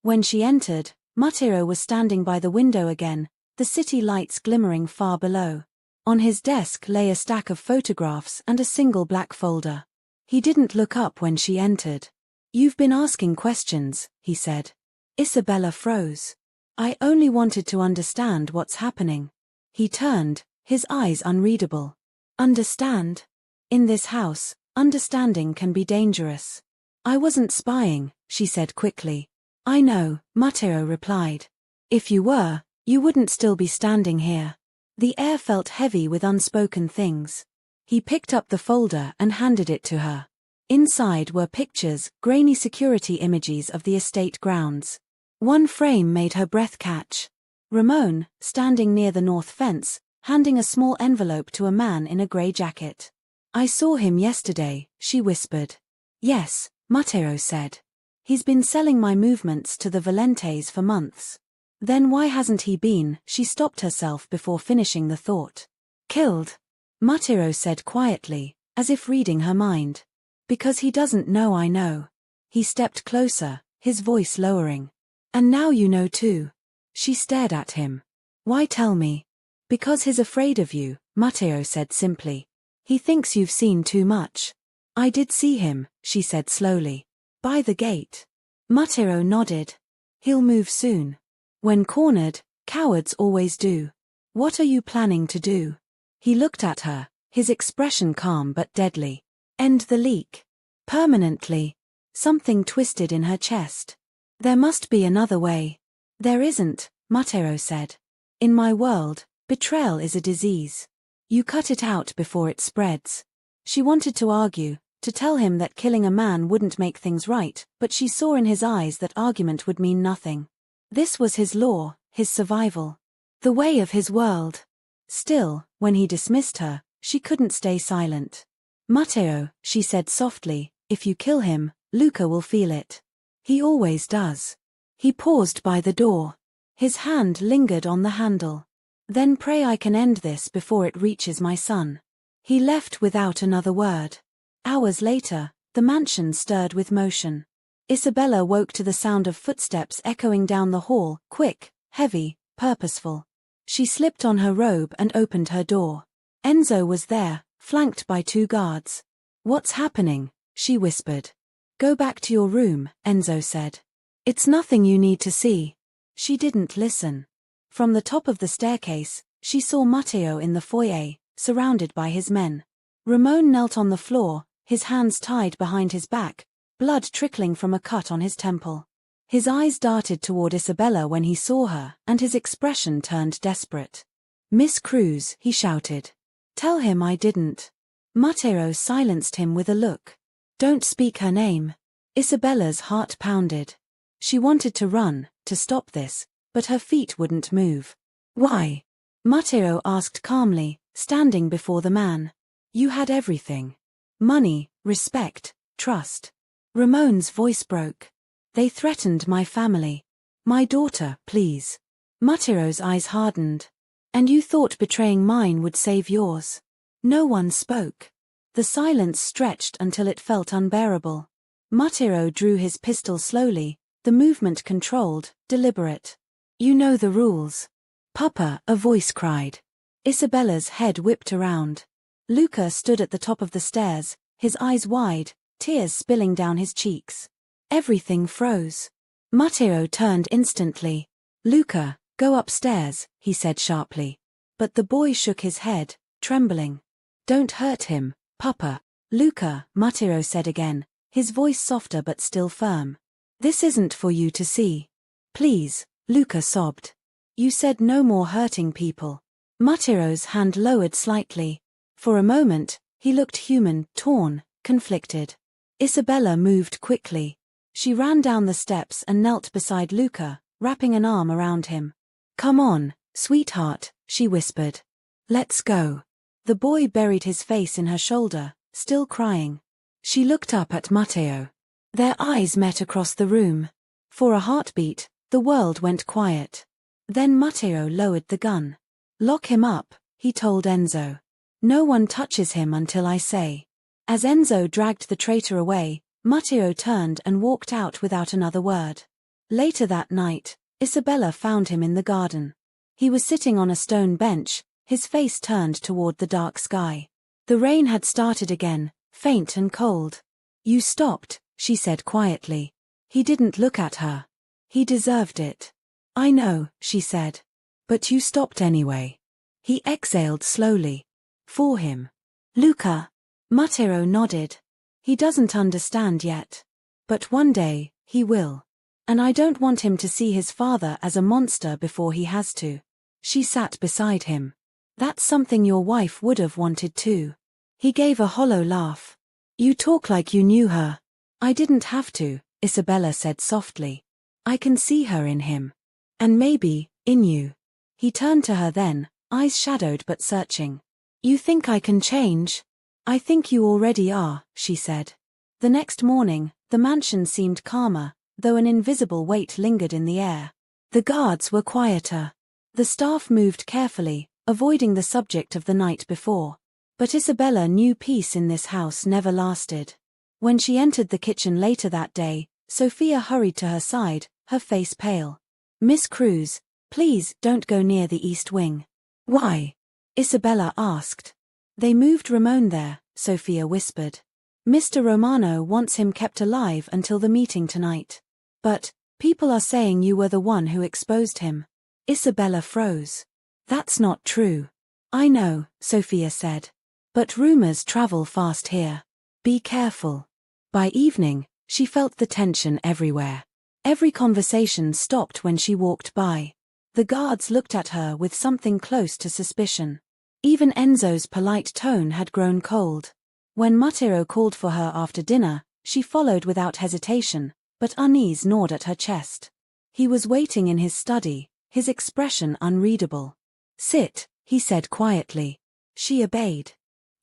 When she entered, Matteo was standing by the window again, the city lights glimmering far below. On his desk lay a stack of photographs and a single black folder. He didn't look up when she entered. "You've been asking questions," he said. Isabella froze. "I only wanted to understand what's happening." He turned, his eyes unreadable. "Understand? In this house, understanding can be dangerous." "I wasn't spying," she said quickly. "I know," Matteo replied. "If you were, you wouldn't still be standing here." The air felt heavy with unspoken things. He picked up the folder and handed it to her. Inside were pictures, grainy security images of the estate grounds. One frame made her breath catch. Ramon, standing near the north fence, handing a small envelope to a man in a grey jacket. "I saw him yesterday," she whispered. "Yes," Matteo said. "He's been selling my movements to the Valentes for months." "Then why hasn't he been?" She stopped herself before finishing the thought. "Killed," Matteo said quietly, as if reading her mind. "Because he doesn't know I know." He stepped closer, his voice lowering. "And now you know too." She stared at him. "Why tell me?" "Because he's afraid of you," Matteo said simply. "He thinks you've seen too much." "I did see him," she said slowly. "By the gate." Matteo nodded. "He'll move soon." When cornered, cowards always do. "What are you planning to do?" He looked at her, his expression calm but deadly. "End the leak. Permanently." Something twisted in her chest. "There must be another way." "There isn't," Matteo said. "In my world, betrayal is a disease. You cut it out before it spreads." She wanted to argue, to tell him that killing a man wouldn't make things right, but she saw in his eyes that argument would mean nothing. This was his law, his survival. The way of his world. Still, when he dismissed her, she couldn't stay silent. "Matteo," she said softly, "if you kill him, Luca will feel it. He always does." He paused by the door. His hand lingered on the handle. "Then pray I can end this before it reaches my son." He left without another word. Hours later, the mansion stirred with motion. Isabella woke to the sound of footsteps echoing down the hall, quick, heavy, purposeful. She slipped on her robe and opened her door. Enzo was there, flanked by 2 guards. "What's happening?" she whispered. "Go back to your room," Enzo said. "It's nothing you need to see." She didn't listen. From the top of the staircase, she saw Matteo in the foyer, surrounded by his men. Ramon knelt on the floor, his hands tied behind his back, blood trickling from a cut on his temple. His eyes darted toward Isabella when he saw her, and his expression turned desperate. "Miss Cruz," he shouted. "Tell him I didn't." Matteo silenced him with a look. "Don't speak her name." Isabella's heart pounded. She wanted to run, to stop this, but her feet wouldn't move. "Why?" Matteo asked calmly, standing before the man. "You had everything. Money, respect, trust." Ramon's voice broke. "They threatened my family. My daughter, please." Matteo's eyes hardened. "And you thought betraying mine would save yours?" No one spoke. The silence stretched until it felt unbearable. Matteo drew his pistol slowly, the movement controlled, deliberate. "You know the rules." "Papa," a voice cried. Isabella's head whipped around. Luca stood at the top of the stairs, his eyes wide, tears spilling down his cheeks. Everything froze. Matteo turned instantly. Luca, go upstairs, he said sharply. But the boy shook his head, trembling. Don't hurt him, Papa. Luca, Matteo said again, his voice softer but still firm. This isn't for you to see. Please, Luca sobbed. You said no more hurting people. Matteo's hand lowered slightly. For a moment, he looked human, torn, conflicted. Isabella moved quickly. She ran down the steps and knelt beside Luca, wrapping an arm around him. Come on, sweetheart, she whispered. Let's go. The boy buried his face in her shoulder, still crying. She looked up at Matteo. Their eyes met across the room. For a heartbeat, the world went quiet. Then Matteo lowered the gun. Lock him up, he told Enzo. No one touches him until I say. As Enzo dragged the traitor away, Matteo turned and walked out without another word. Later that night, Isabella found him in the garden. He was sitting on a stone bench, his face turned toward the dark sky. The rain had started again, faint and cold. You stopped, she said quietly. He didn't look at her. He deserved it. I know, she said. But you stopped anyway. He exhaled slowly. For him. Luca. Matteo nodded. He doesn't understand yet. But one day, he will. And I don't want him to see his father as a monster before he has to. She sat beside him. That's something your wife would have wanted too. He gave a hollow laugh. You talk like you knew her. I didn't have to, Isabella said softly. I can see her in him. And maybe, in you. He turned to her then, eyes shadowed but searching. You think I can change? I think you already are, she said. The next morning, the mansion seemed calmer, though an invisible weight lingered in the air. The guards were quieter. The staff moved carefully, avoiding the subject of the night before. But Isabella knew peace in this house never lasted. When she entered the kitchen later that day, Sophia hurried to her side, her face pale. Miss Cruz, please don't go near the east wing. Why? Isabella asked. They moved Ramon there, Sophia whispered. Mr. Romano wants him kept alive until the meeting tonight. But, people are saying you were the one who exposed him. Isabella froze. That's not true. I know, Sophia said. But rumors travel fast here. Be careful. By evening, she felt the tension everywhere. Every conversation stopped when she walked by. The guards looked at her with something close to suspicion. Even Enzo's polite tone had grown cold. When Matteo called for her after dinner, she followed without hesitation, but unease gnawed at her chest. He was waiting in his study, his expression unreadable. Sit, he said quietly. She obeyed.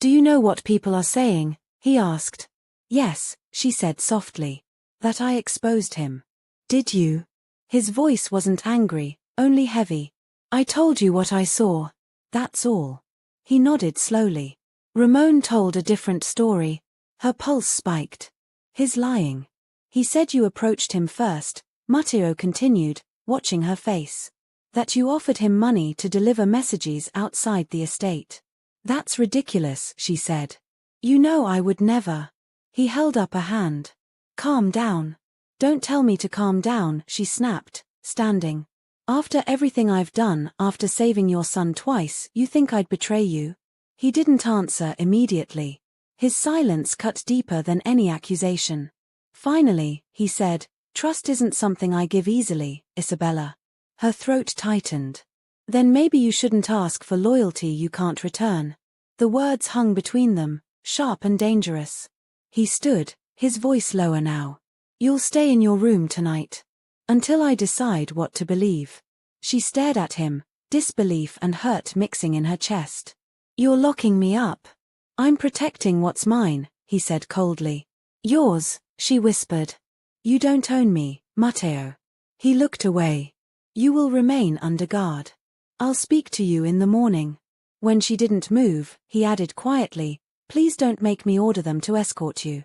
Do you know what people are saying? He asked. Yes, she said softly. That I exposed him. Did you? His voice wasn't angry, only heavy. I told you what I saw. That's all. He nodded slowly. Ramon told a different story. Her pulse spiked. His lying. He said you approached him first, Matteo continued, watching her face. That you offered him money to deliver messages outside the estate. That's ridiculous, she said. You know I would never. He held up a hand. Calm down. Don't tell me to calm down, she snapped, standing. After everything I've done, after saving your son twice, you think I'd betray you? He didn't answer immediately. His silence cut deeper than any accusation. Finally, he said, trust isn't something I give easily, Isabella. Her throat tightened. Then maybe you shouldn't ask for loyalty you can't return. The words hung between them, sharp and dangerous. He stood, his voice lower now. You'll stay in your room tonight. Until I decide what to believe. She stared at him, disbelief and hurt mixing in her chest. You're locking me up. I'm protecting what's mine, he said coldly. Yours, she whispered. You don't own me, Matteo. He looked away. You will remain under guard. I'll speak to you in the morning. When she didn't move, he added quietly, please don't make me order them to escort you.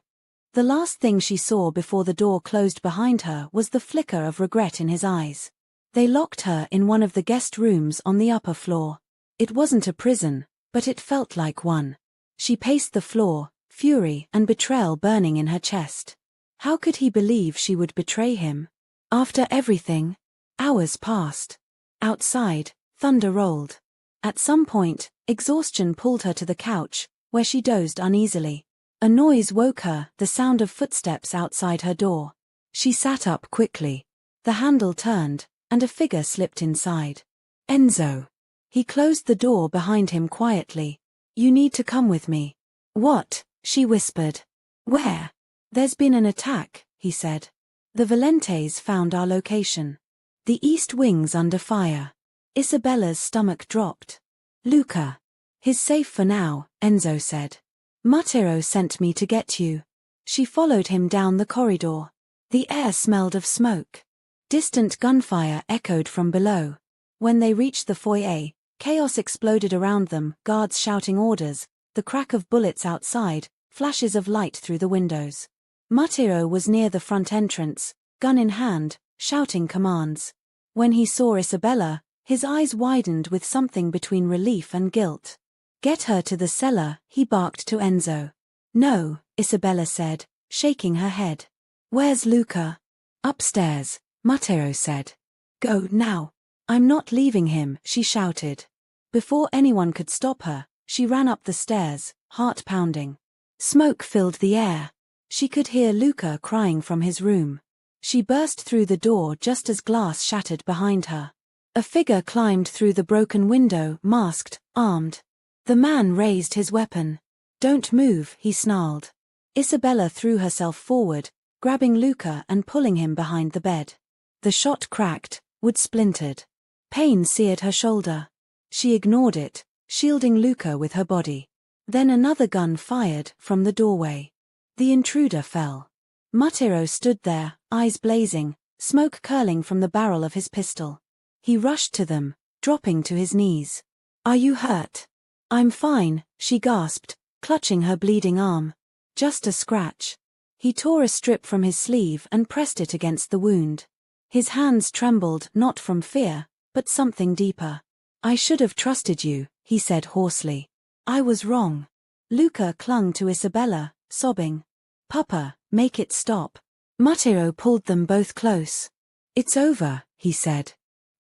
The last thing she saw before the door closed behind her was the flicker of regret in his eyes. They locked her in one of the guest rooms on the upper floor. It wasn't a prison, but it felt like one. She paced the floor, fury and betrayal burning in her chest. How could he believe she would betray him? After everything, hours passed. Outside, thunder rolled. At some point, exhaustion pulled her to the couch, where she dozed uneasily. A noise woke her, the sound of footsteps outside her door. She sat up quickly. The handle turned, and a figure slipped inside. Enzo. He closed the door behind him quietly. You need to come with me. What? She whispered. Where? There's been an attack, he said. The Valentes found our location. The East Wing's under fire. Isabella's stomach dropped. Luca. He's safe for now, Enzo said. Matteo sent me to get you. She followed him down the corridor. The air smelled of smoke. Distant gunfire echoed from below. When they reached the foyer, chaos exploded around them, guards shouting orders, the crack of bullets outside, flashes of light through the windows. Matteo was near the front entrance, gun in hand, shouting commands. When he saw Isabella, his eyes widened with something between relief and guilt. Get her to the cellar, he barked to Enzo. No, Isabella said, shaking her head. Where's Luca? Upstairs, Matteo said. Go now. I'm not leaving him, she shouted. Before anyone could stop her, she ran up the stairs, heart pounding. Smoke filled the air. She could hear Luca crying from his room. She burst through the door just as glass shattered behind her. A figure climbed through the broken window, masked, armed. The man raised his weapon. Don't move, he snarled. Isabella threw herself forward, grabbing Luca and pulling him behind the bed. The shot cracked, wood splintered. Pain seared her shoulder. She ignored it, shielding Luca with her body. Then another gun fired from the doorway. The intruder fell. Matteo stood there, eyes blazing, smoke curling from the barrel of his pistol. He rushed to them, dropping to his knees. Are you hurt? I'm fine, she gasped, clutching her bleeding arm. Just a scratch. He tore a strip from his sleeve and pressed it against the wound. His hands trembled not from fear, but something deeper. I should have trusted you, he said hoarsely. I was wrong. Luca clung to Isabella, sobbing. Papa, make it stop. Matteo pulled them both close. It's over, he said.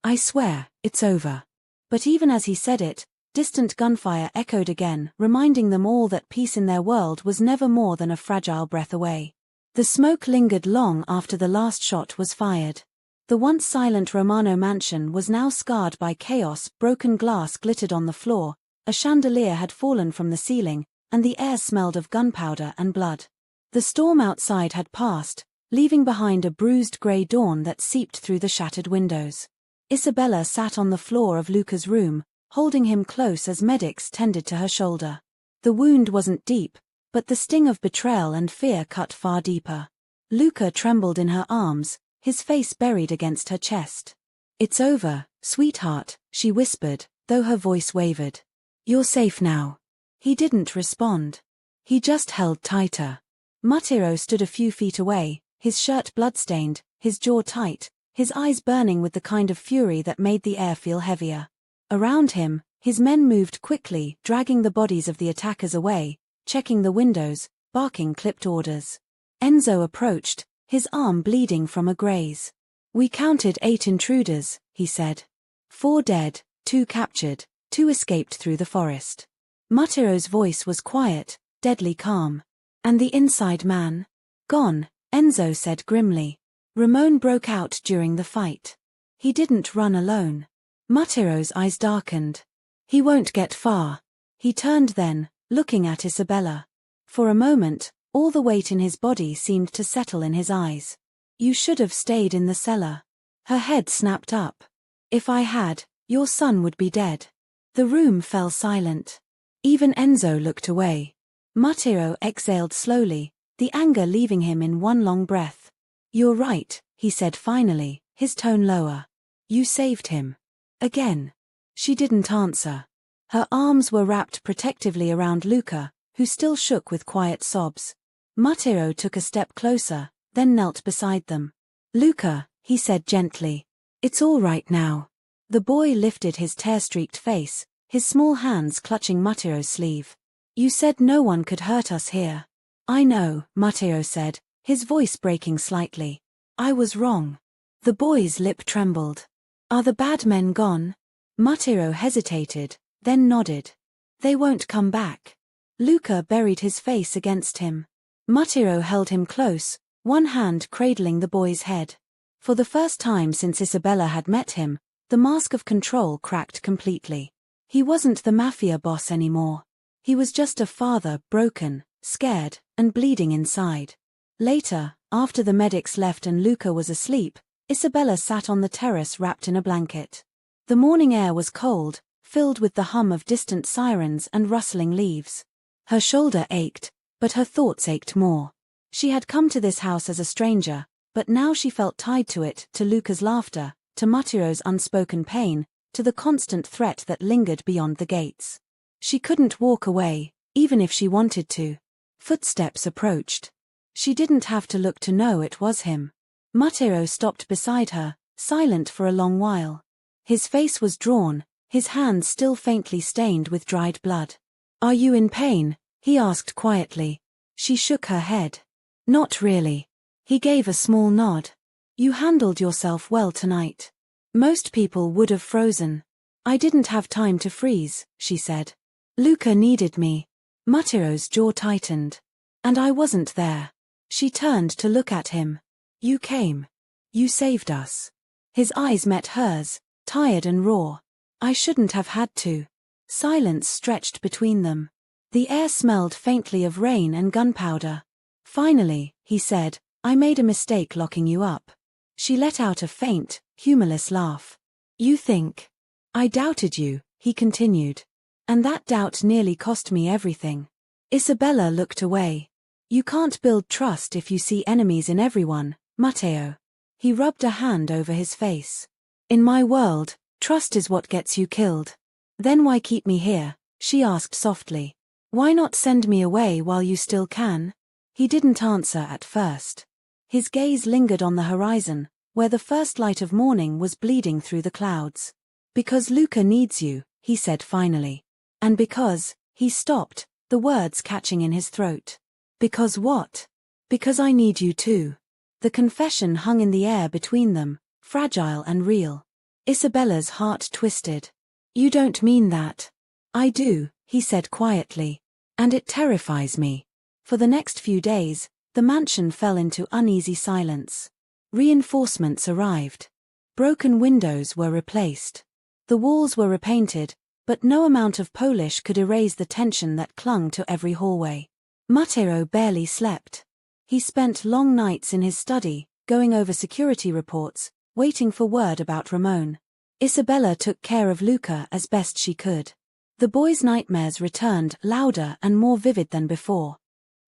I swear, it's over. But even as he said it, distant gunfire echoed again, reminding them all that peace in their world was never more than a fragile breath away. The smoke lingered long after the last shot was fired. The once silent Romano mansion was now scarred by chaos, broken glass glittered on the floor, a chandelier had fallen from the ceiling, and the air smelled of gunpowder and blood. The storm outside had passed, leaving behind a bruised grey dawn that seeped through the shattered windows. Isabella sat on the floor of Luca's room, holding him close as medics tended to her shoulder. The wound wasn't deep, but the sting of betrayal and fear cut far deeper. Luca trembled in her arms, his face buried against her chest. It's over, sweetheart, she whispered, though her voice wavered. You're safe now. He didn't respond. He just held tighter. Matteo stood a few feet away, his shirt bloodstained, his jaw tight, his eyes burning with the kind of fury that made the air feel heavier. Around him, his men moved quickly, dragging the bodies of the attackers away, checking the windows, barking clipped orders. Enzo approached, his arm bleeding from a graze. We counted 8 intruders, he said. 4 dead, 2 captured, 2 escaped through the forest. Matteo's voice was quiet, deadly calm. And the inside man? Gone, Enzo said grimly. Ramon broke out during the fight. He didn't run alone. Matteo's eyes darkened. He won't get far. He turned then, looking at Isabella. For a moment, all the weight in his body seemed to settle in his eyes. You should have stayed in the cellar. Her head snapped up. If I had, your son would be dead. The room fell silent. Even Enzo looked away. Matteo exhaled slowly, the anger leaving him in one long breath. You're right, he said finally, his tone lower. You saved him. Again. She didn't answer. Her arms were wrapped protectively around Luca, who still shook with quiet sobs. Matteo took a step closer, then knelt beside them. Luca, he said gently. It's all right now. The boy lifted his tear-streaked face, his small hands clutching Matteo's sleeve. You said no one could hurt us here. I know, Matteo said, his voice breaking slightly. I was wrong. The boy's lip trembled. Are the bad men gone? Matteo hesitated, then nodded. They won't come back. Luca buried his face against him. Matteo held him close, one hand cradling the boy's head. For the first time since Isabella had met him, the mask of control cracked completely. He wasn't the mafia boss anymore. He was just a father, broken, scared, and bleeding inside. Later, after the medics left and Luca was asleep, Isabella sat on the terrace wrapped in a blanket. The morning air was cold, filled with the hum of distant sirens and rustling leaves. Her shoulder ached, but her thoughts ached more. She had come to this house as a stranger, but now she felt tied to it, to Luca's laughter, to Matteo's unspoken pain, to the constant threat that lingered beyond the gates. She couldn't walk away, even if she wanted to. Footsteps approached. She didn't have to look to know it was him. Matteo stopped beside her, silent for a long while. His face was drawn, his hands still faintly stained with dried blood. "Are you in pain?" he asked quietly. She shook her head. "Not really." He gave a small nod. "You handled yourself well tonight. Most people would have frozen." "I didn't have time to freeze," she said. "Luca needed me." Matteo's jaw tightened. "And I wasn't there." She turned to look at him. "You came. You saved us." His eyes met hers, tired and raw. "I shouldn't have had to." Silence stretched between them. The air smelled faintly of rain and gunpowder. "Finally," he said, "I made a mistake locking you up." She let out a faint, humorless laugh. "You think I doubted you," he continued. "And that doubt nearly cost me everything." Isabella looked away. "You can't build trust if you see enemies in everyone, Matteo." He rubbed a hand over his face. "In my world, trust is what gets you killed." "Then why keep me here?" she asked softly. "Why not send me away while you still can?" He didn't answer at first. His gaze lingered on the horizon, where the first light of morning was bleeding through the clouds. "Because Luca needs you," he said finally. "And because," he stopped, the words catching in his throat. "Because what?" "Because I need you too." The confession hung in the air between them, fragile and real. Isabella's heart twisted. "You don't mean that." "I do," he said quietly. "And it terrifies me." For the next few days, the mansion fell into uneasy silence. Reinforcements arrived. Broken windows were replaced. The walls were repainted, but no amount of polish could erase the tension that clung to every hallway. Matteo barely slept. He spent long nights in his study, going over security reports, waiting for word about Ramon. Isabella took care of Luca as best she could. The boy's nightmares returned, louder and more vivid than before.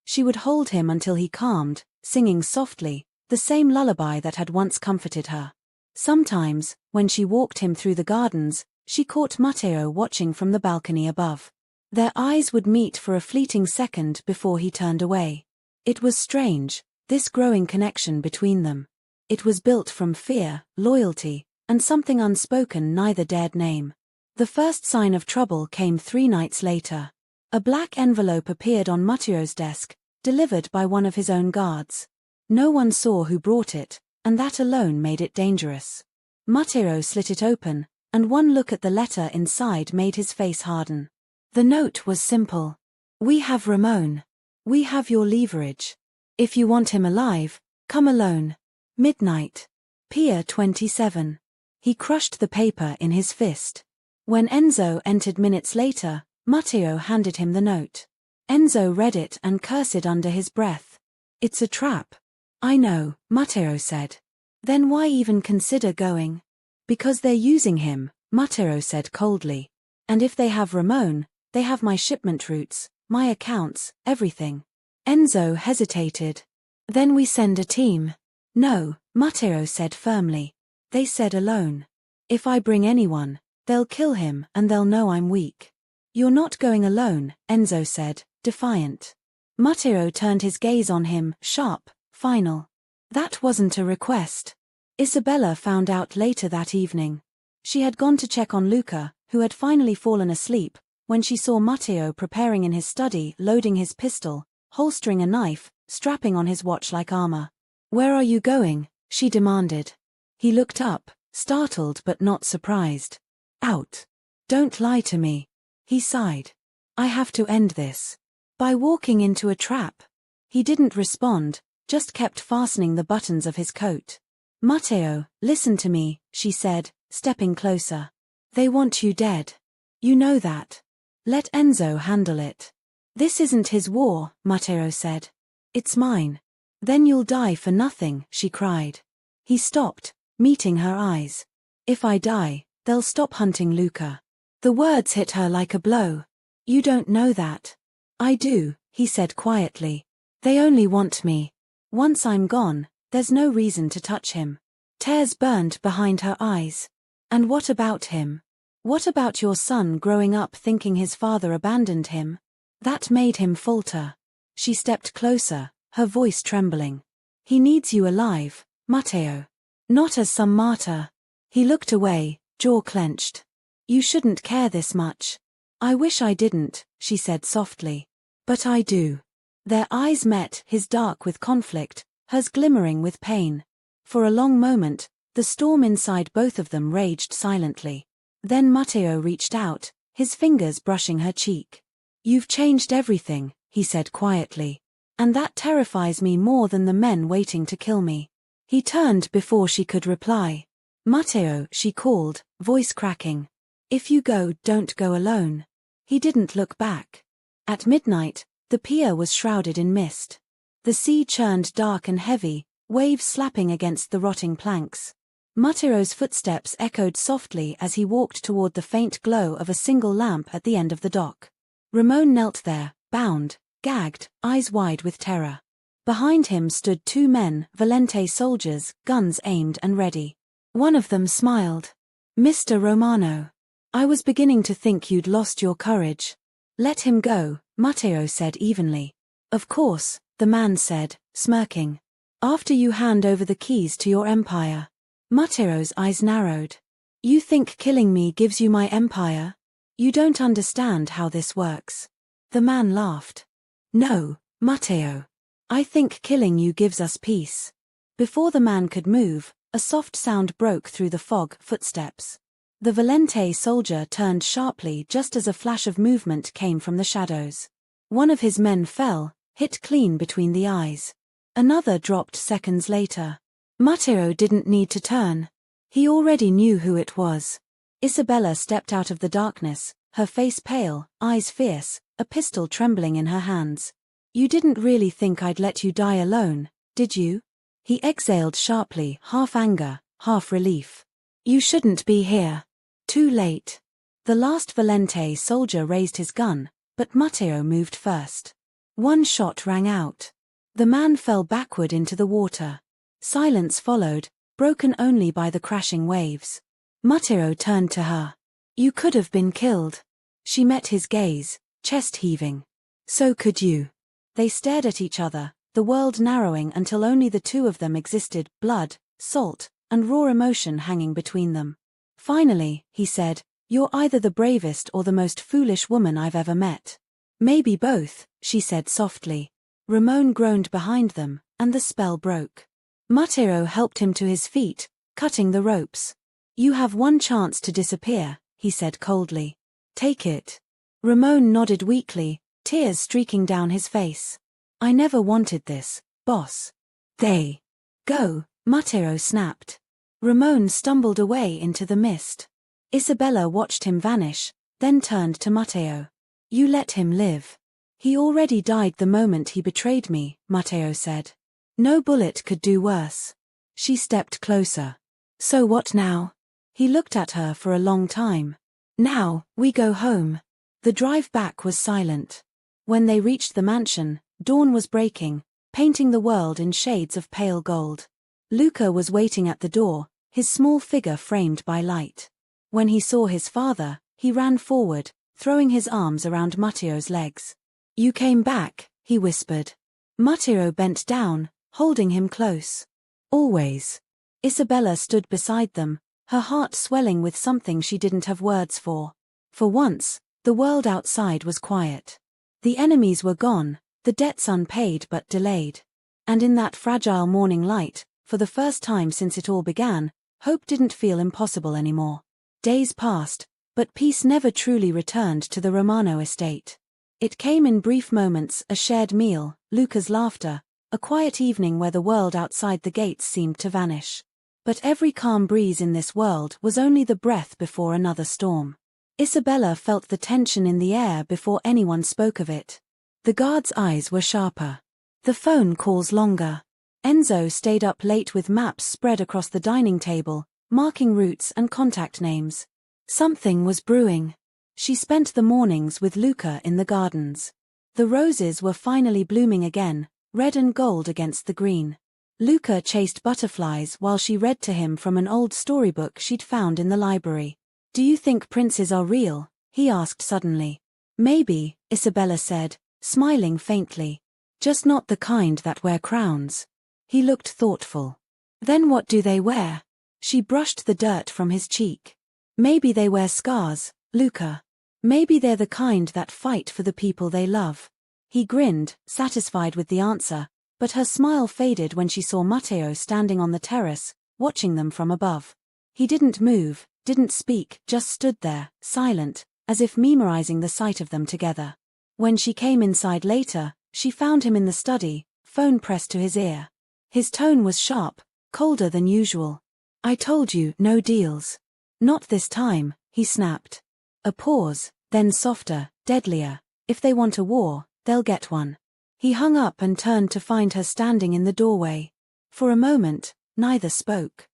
She would hold him until he calmed, singing softly, the same lullaby that had once comforted her. Sometimes, when she walked him through the gardens, she caught Matteo watching from the balcony above. Their eyes would meet for a fleeting second before he turned away. It was strange, this growing connection between them. It was built from fear, loyalty, and something unspoken neither dared name. The first sign of trouble came 3 nights later. A black envelope appeared on Matteo's desk, delivered by one of his own guards. No one saw who brought it, and that alone made it dangerous. Matteo slit it open, and one look at the letter inside made his face harden. The note was simple. "We have Ramon. We have your leverage. If you want him alive, come alone. Midnight. Pier 27. He crushed the paper in his fist. When Enzo entered minutes later, Matteo handed him the note. Enzo read it and cursed under his breath. "It's a trap." "I know," Matteo said. "Then why even consider going?" "Because they're using him," Matteo said coldly. "And if they have Ramon, they have my shipment routes, my accounts, everything." Enzo hesitated. "Then we send a team." "No," Matteo said firmly. "They said alone. If I bring anyone, they'll kill him and they'll know I'm weak." "You're not going alone," Enzo said, defiant. Matteo turned his gaze on him, sharp, final. "That wasn't a request." Isabella found out later that evening. She had gone to check on Luca, who had finally fallen asleep, when she saw Matteo preparing in his study, loading his pistol, holstering a knife, strapping on his watch like armor. "Where are you going?" she demanded. He looked up, startled but not surprised. Out. Don't lie to me. He sighed. I have to end this. By walking into a trap. He didn't respond, just kept fastening the buttons of his coat. Matteo, listen to me, she said, stepping closer. They want you dead. You know that. Let Enzo handle it. This isn't his war, Matteo said. It's mine. Then you'll die for nothing, she cried. He stopped, meeting her eyes. If I die, they'll stop hunting Luca. The words hit her like a blow. You don't know that. I do, he said quietly. They only want me. Once I'm gone, there's no reason to touch him. Tears burned behind her eyes. And what about him? What about your son growing up thinking his father abandoned him? That made him falter. She stepped closer, her voice trembling. He needs you alive, Matteo. Not as some martyr. He looked away, jaw clenched. You shouldn't care this much. I wish I didn't, she said softly. But I do. Their eyes met, his dark with conflict, hers glimmering with pain. For a long moment, the storm inside both of them raged silently. Then Matteo reached out, his fingers brushing her cheek. You've changed everything, he said quietly. And that terrifies me more than the men waiting to kill me. He turned before she could reply. Matteo, she called, voice cracking. If you go, don't go alone. He didn't look back. At midnight, the pier was shrouded in mist. The sea churned dark and heavy, waves slapping against the rotting planks. Matteo's footsteps echoed softly as he walked toward the faint glow of a single lamp at the end of the dock. Ramon knelt there, bound, gagged, eyes wide with terror. Behind him stood two men, Valente soldiers, guns aimed and ready. One of them smiled. Mr. Romano. I was beginning to think you'd lost your courage. Let him go, Matteo said evenly. Of course, the man said, smirking. After you hand over the keys to your empire. Matteo's eyes narrowed. You think killing me gives you my empire? You don't understand how this works. The man laughed. No, Matteo. I think killing you gives us peace. Before the man could move, a soft sound broke through the fog, footsteps. The Valente soldier turned sharply just as a flash of movement came from the shadows. One of his men fell, hit clean between the eyes. Another dropped seconds later. Matteo didn't need to turn. He already knew who it was. Isabella stepped out of the darkness, her face pale, eyes fierce, a pistol trembling in her hands. You didn't really think I'd let you die alone, did you? He exhaled sharply, half anger, half relief. You shouldn't be here. Too late. The last Valente soldier raised his gun, but Matteo moved first. One shot rang out. The man fell backward into the water. Silence followed, broken only by the crashing waves. Matteo turned to her. You could have been killed. She met his gaze, chest heaving. So could you. They stared at each other, the world narrowing until only the two of them existed, blood, salt, and raw emotion hanging between them. Finally, he said, you're either the bravest or the most foolish woman I've ever met. Maybe both, she said softly. Ramon groaned behind them, and the spell broke. Matteo helped him to his feet, cutting the ropes. You have one chance to disappear, he said coldly. Take it. Ramon nodded weakly, tears streaking down his face. I never wanted this, boss. They. Go, Matteo snapped. Ramon stumbled away into the mist. Isabella watched him vanish, then turned to Matteo. You let him live. He already died the moment he betrayed me, Matteo said. No bullet could do worse. She stepped closer. So what now? He looked at her for a long time. Now, we go home. The drive back was silent. When they reached the mansion, dawn was breaking, painting the world in shades of pale gold. Luca was waiting at the door, his small figure framed by light. When he saw his father, he ran forward, throwing his arms around Matteo's legs. You came back, he whispered. Matteo bent down, holding him close. Always. Isabella stood beside them, her heart swelling with something she didn't have words for. For once, the world outside was quiet. The enemies were gone, the debts unpaid but delayed. And in that fragile morning light, for the first time since it all began, Hope didn't feel impossible anymore. Days passed, but peace never truly returned to the Romano estate. It came in brief moments: a shared meal, Luca's laughter, a quiet evening where the world outside the gates seemed to vanish. But every calm breeze in this world was only the breath before another storm. Isabella felt the tension in the air before anyone spoke of it. The guard's eyes were sharper. The phone calls longer. Enzo stayed up late with maps spread across the dining table, marking routes and contact names. Something was brewing. She spent the mornings with Luca in the gardens. The roses were finally blooming again, red and gold against the green. Luca chased butterflies while she read to him from an old storybook she'd found in the library. "Do you think princes are real?" he asked suddenly. "Maybe," Isabella said, smiling faintly. "Just not the kind that wear crowns." He looked thoughtful. "Then what do they wear?" She brushed the dirt from his cheek. "Maybe they wear scars, Luca. Maybe they're the kind that fight for the people they love." He grinned, satisfied with the answer, but her smile faded when she saw Matteo standing on the terrace, watching them from above. He didn't move, didn't speak, just stood there, silent, as if memorizing the sight of them together. When she came inside later, she found him in the study, phone pressed to his ear. His tone was sharp, colder than usual. "I told you, no deals." "Not this time," he snapped. A pause, then softer, deadlier. "If they want a war, they'll get one." He hung up and turned to find her standing in the doorway. For a moment, neither spoke.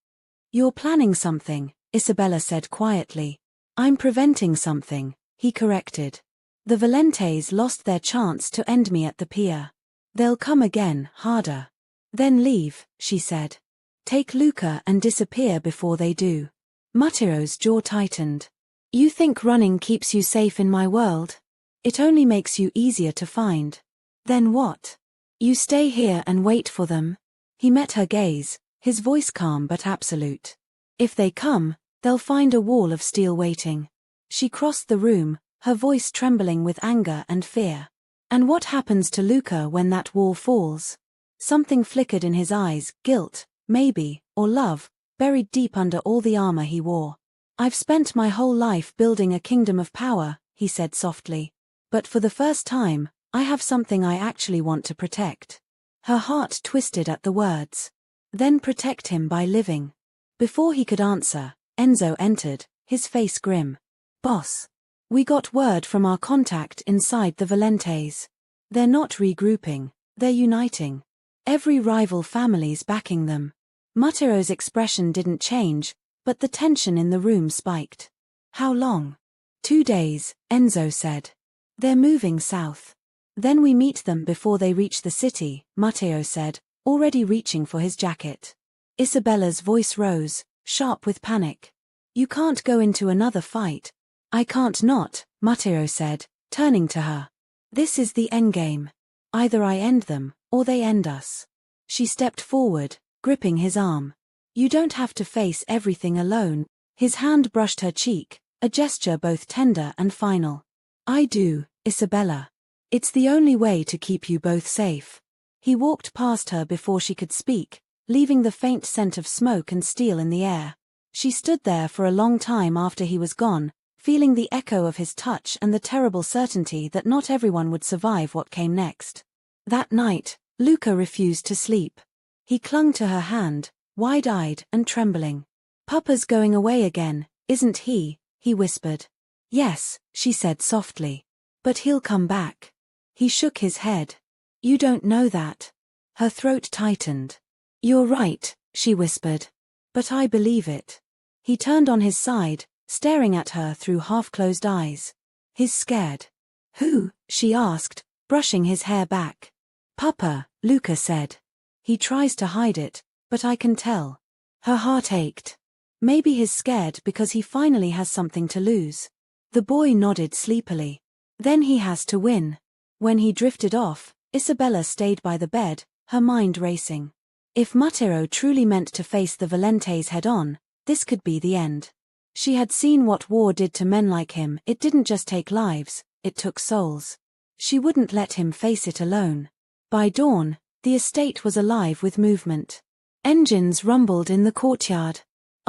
"You're planning something," Isabella said quietly. "I'm preventing something," he corrected. "The Valentes lost their chance to end me at the pier. They'll come again, harder." "Then leave," she said. "Take Luca and disappear before they do." Matteo's jaw tightened. "You think running keeps you safe in my world? It only makes you easier to find." "Then what?" "You stay here and wait for them." He met her gaze, his voice calm but absolute. "If they come, they'll find a wall of steel waiting." She crossed the room, her voice trembling with anger and fear. "And what happens to Luca when that wall falls?" Something flickered in his eyes, guilt, maybe, or love, buried deep under all the armor he wore. "I've spent my whole life building a kingdom of power," he said softly. "But for the first time, I have something I actually want to protect." Her heart twisted at the words. "Then protect him by living." Before he could answer, Enzo entered, his face grim. "Boss. We got word from our contact inside the Valentes. They're not regrouping, they're uniting. Every rival family's backing them." Matteo's expression didn't change, but the tension in the room spiked. "How long?" 2 days, Enzo said. "They're moving south. Then we meet them before they reach the city," Matteo said, already reaching for his jacket. Isabella's voice rose, sharp with panic. "You can't go into another fight." "I can't not," Matteo said, turning to her. "This is the endgame. Either I end them, or they end us." She stepped forward, gripping his arm. "You don't have to face everything alone." His hand brushed her cheek, a gesture both tender and final. "I do, Isabella. It's the only way to keep you both safe." He walked past her before she could speak, leaving the faint scent of smoke and steel in the air. She stood there for a long time after he was gone, feeling the echo of his touch and the terrible certainty that not everyone would survive what came next. That night, Luca refused to sleep. He clung to her hand, wide-eyed and trembling. "Papa's going away again, isn't he?" he whispered. "Yes," she said softly. "But he'll come back." He shook his head. "You don't know that." Her throat tightened. "You're right," she whispered. "But I believe it." He turned on his side, staring at her through half-closed eyes. "He's scared." "Who?" she asked, brushing his hair back. "Papa," Luca said. "He tries to hide it, but I can tell." Her heart ached. Maybe he's scared because he finally has something to lose. The boy nodded sleepily. Then he has to win. When he drifted off, Isabella stayed by the bed, her mind racing. If Matteo truly meant to face the Valentes head-on, this could be the end. She had seen what war did to men like him. It didn't just take lives, it took souls. She wouldn't let him face it alone. By dawn, the estate was alive with movement. Engines rumbled in the courtyard.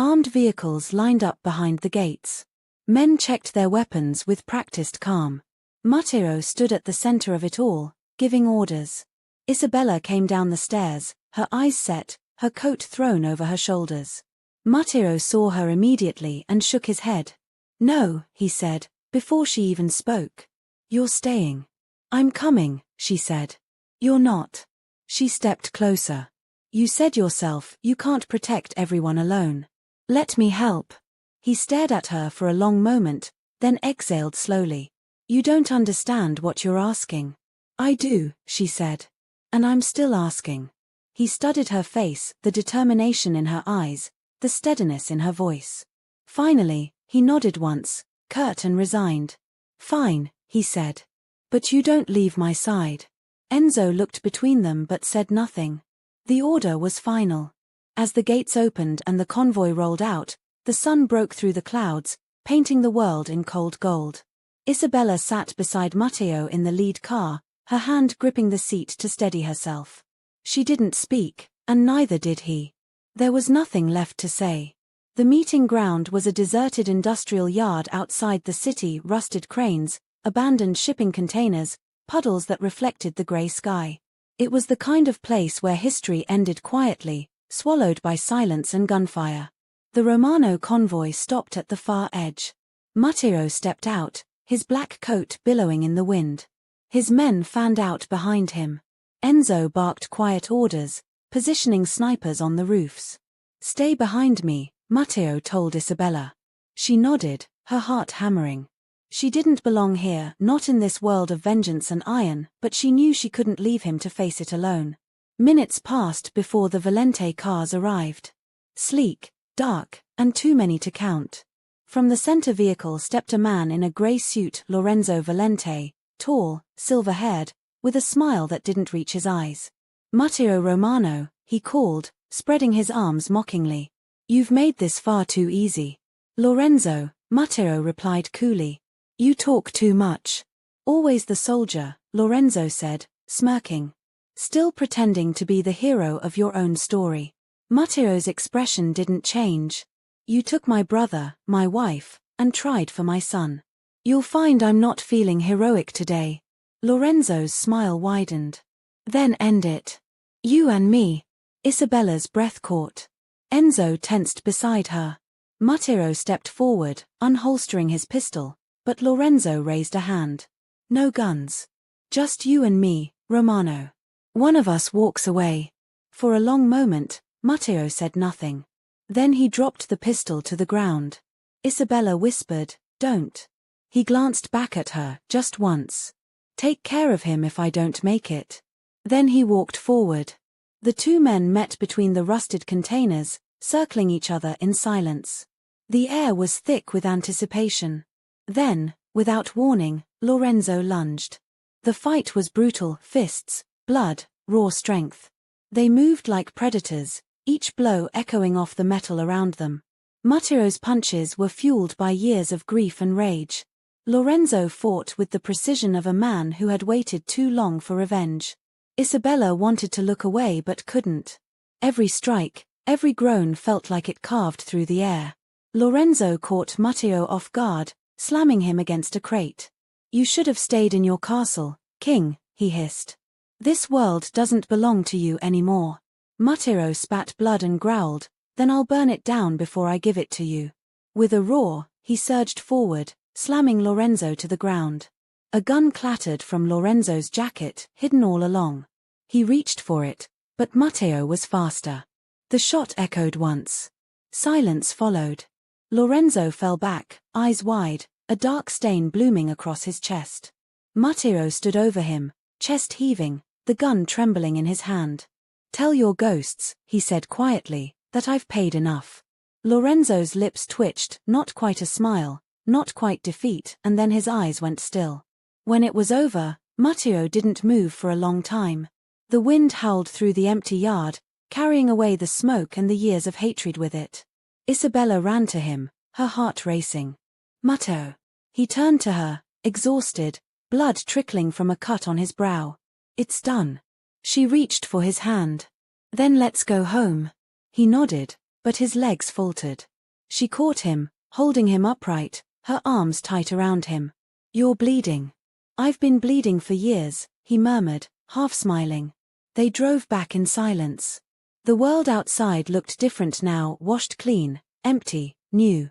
Armed vehicles lined up behind the gates. Men checked their weapons with practiced calm. Matteo stood at the center of it all, giving orders. Isabella came down the stairs, her eyes set, her coat thrown over her shoulders. Matteo saw her immediately and shook his head. "No," he said, before she even spoke. "You're staying." "I'm coming," she said. "You're not." She stepped closer. "You said yourself you can't protect everyone alone. Let me help." He stared at her for a long moment, then exhaled slowly. "You don't understand what you're asking." "I do," she said. "And I'm still asking." He studied her face, the determination in her eyes, the steadiness in her voice. Finally, he nodded once, curt and resigned. "Fine," he said. "But you don't leave my side." Enzo looked between them but said nothing. The order was final. As the gates opened and the convoy rolled out, the sun broke through the clouds, painting the world in cold gold. Isabella sat beside Matteo in the lead car, her hand gripping the seat to steady herself. She didn't speak, and neither did he. There was nothing left to say. The meeting ground was a deserted industrial yard outside the city, rusted cranes, abandoned shipping containers, puddles that reflected the gray sky. It was the kind of place where history ended quietly, swallowed by silence and gunfire. The Romano convoy stopped at the far edge. Matteo stepped out, his black coat billowing in the wind. His men fanned out behind him. Enzo barked quiet orders, positioning snipers on the roofs. "Stay behind me," Matteo told Isabella. She nodded, her heart hammering. She didn't belong here, not in this world of vengeance and iron, but she knew she couldn't leave him to face it alone. Minutes passed before the Valente cars arrived. Sleek, dark, and too many to count. From the center vehicle stepped a man in a gray suit, Lorenzo Valente, tall, silver-haired, with a smile that didn't reach his eyes. "Matteo Romano," he called, spreading his arms mockingly. "You've made this far too easy." "Lorenzo," Matteo replied coolly. "You talk too much." "Always the soldier," Lorenzo said, smirking. "Still pretending to be the hero of your own story." Matteo's expression didn't change. "You took my brother, my wife, and tried for my son. You'll find I'm not feeling heroic today." Lorenzo's smile widened. "Then end it. You and me." Isabella's breath caught. Enzo tensed beside her. Matteo stepped forward, unholstering his pistol, but Lorenzo raised a hand. "No guns. Just you and me, Romano. One of us walks away." For a long moment, Matteo said nothing. Then he dropped the pistol to the ground. Isabella whispered, "Don't." He glanced back at her, just once. "Take care of him if I don't make it." Then he walked forward. The two men met between the rusted containers, circling each other in silence. The air was thick with anticipation. Then, without warning, Lorenzo lunged. The fight was brutal, fists, blood, raw strength. They moved like predators, each blow echoing off the metal around them. Matteo's punches were fueled by years of grief and rage. Lorenzo fought with the precision of a man who had waited too long for revenge. Isabella wanted to look away but couldn't. Every strike, every groan felt like it carved through the air. Lorenzo caught Matteo off guard, slamming him against a crate. "You should have stayed in your castle, King," he hissed. "This world doesn't belong to you anymore." Matteo spat blood and growled, "Then I'll burn it down before I give it to you." With a roar, he surged forward, slamming Lorenzo to the ground. A gun clattered from Lorenzo's jacket, hidden all along. He reached for it, but Matteo was faster. The shot echoed once. Silence followed. Lorenzo fell back, eyes wide, a dark stain blooming across his chest. Matteo stood over him, chest heaving, the gun trembling in his hand. "Tell your ghosts," he said quietly, "that I've paid enough." Lorenzo's lips twitched, not quite a smile, not quite defeat, and then his eyes went still. When it was over, Matteo didn't move for a long time. The wind howled through the empty yard, carrying away the smoke and the years of hatred with it. Isabella ran to him, her heart racing. "Matteo." He turned to her, exhausted, blood trickling from a cut on his brow. "It's done." She reached for his hand. "Then let's go home." He nodded, but his legs faltered. She caught him, holding him upright, her arms tight around him. "You're bleeding." "I've been bleeding for years," he murmured, half smiling. They drove back in silence. The world outside looked different now, washed clean, empty, new.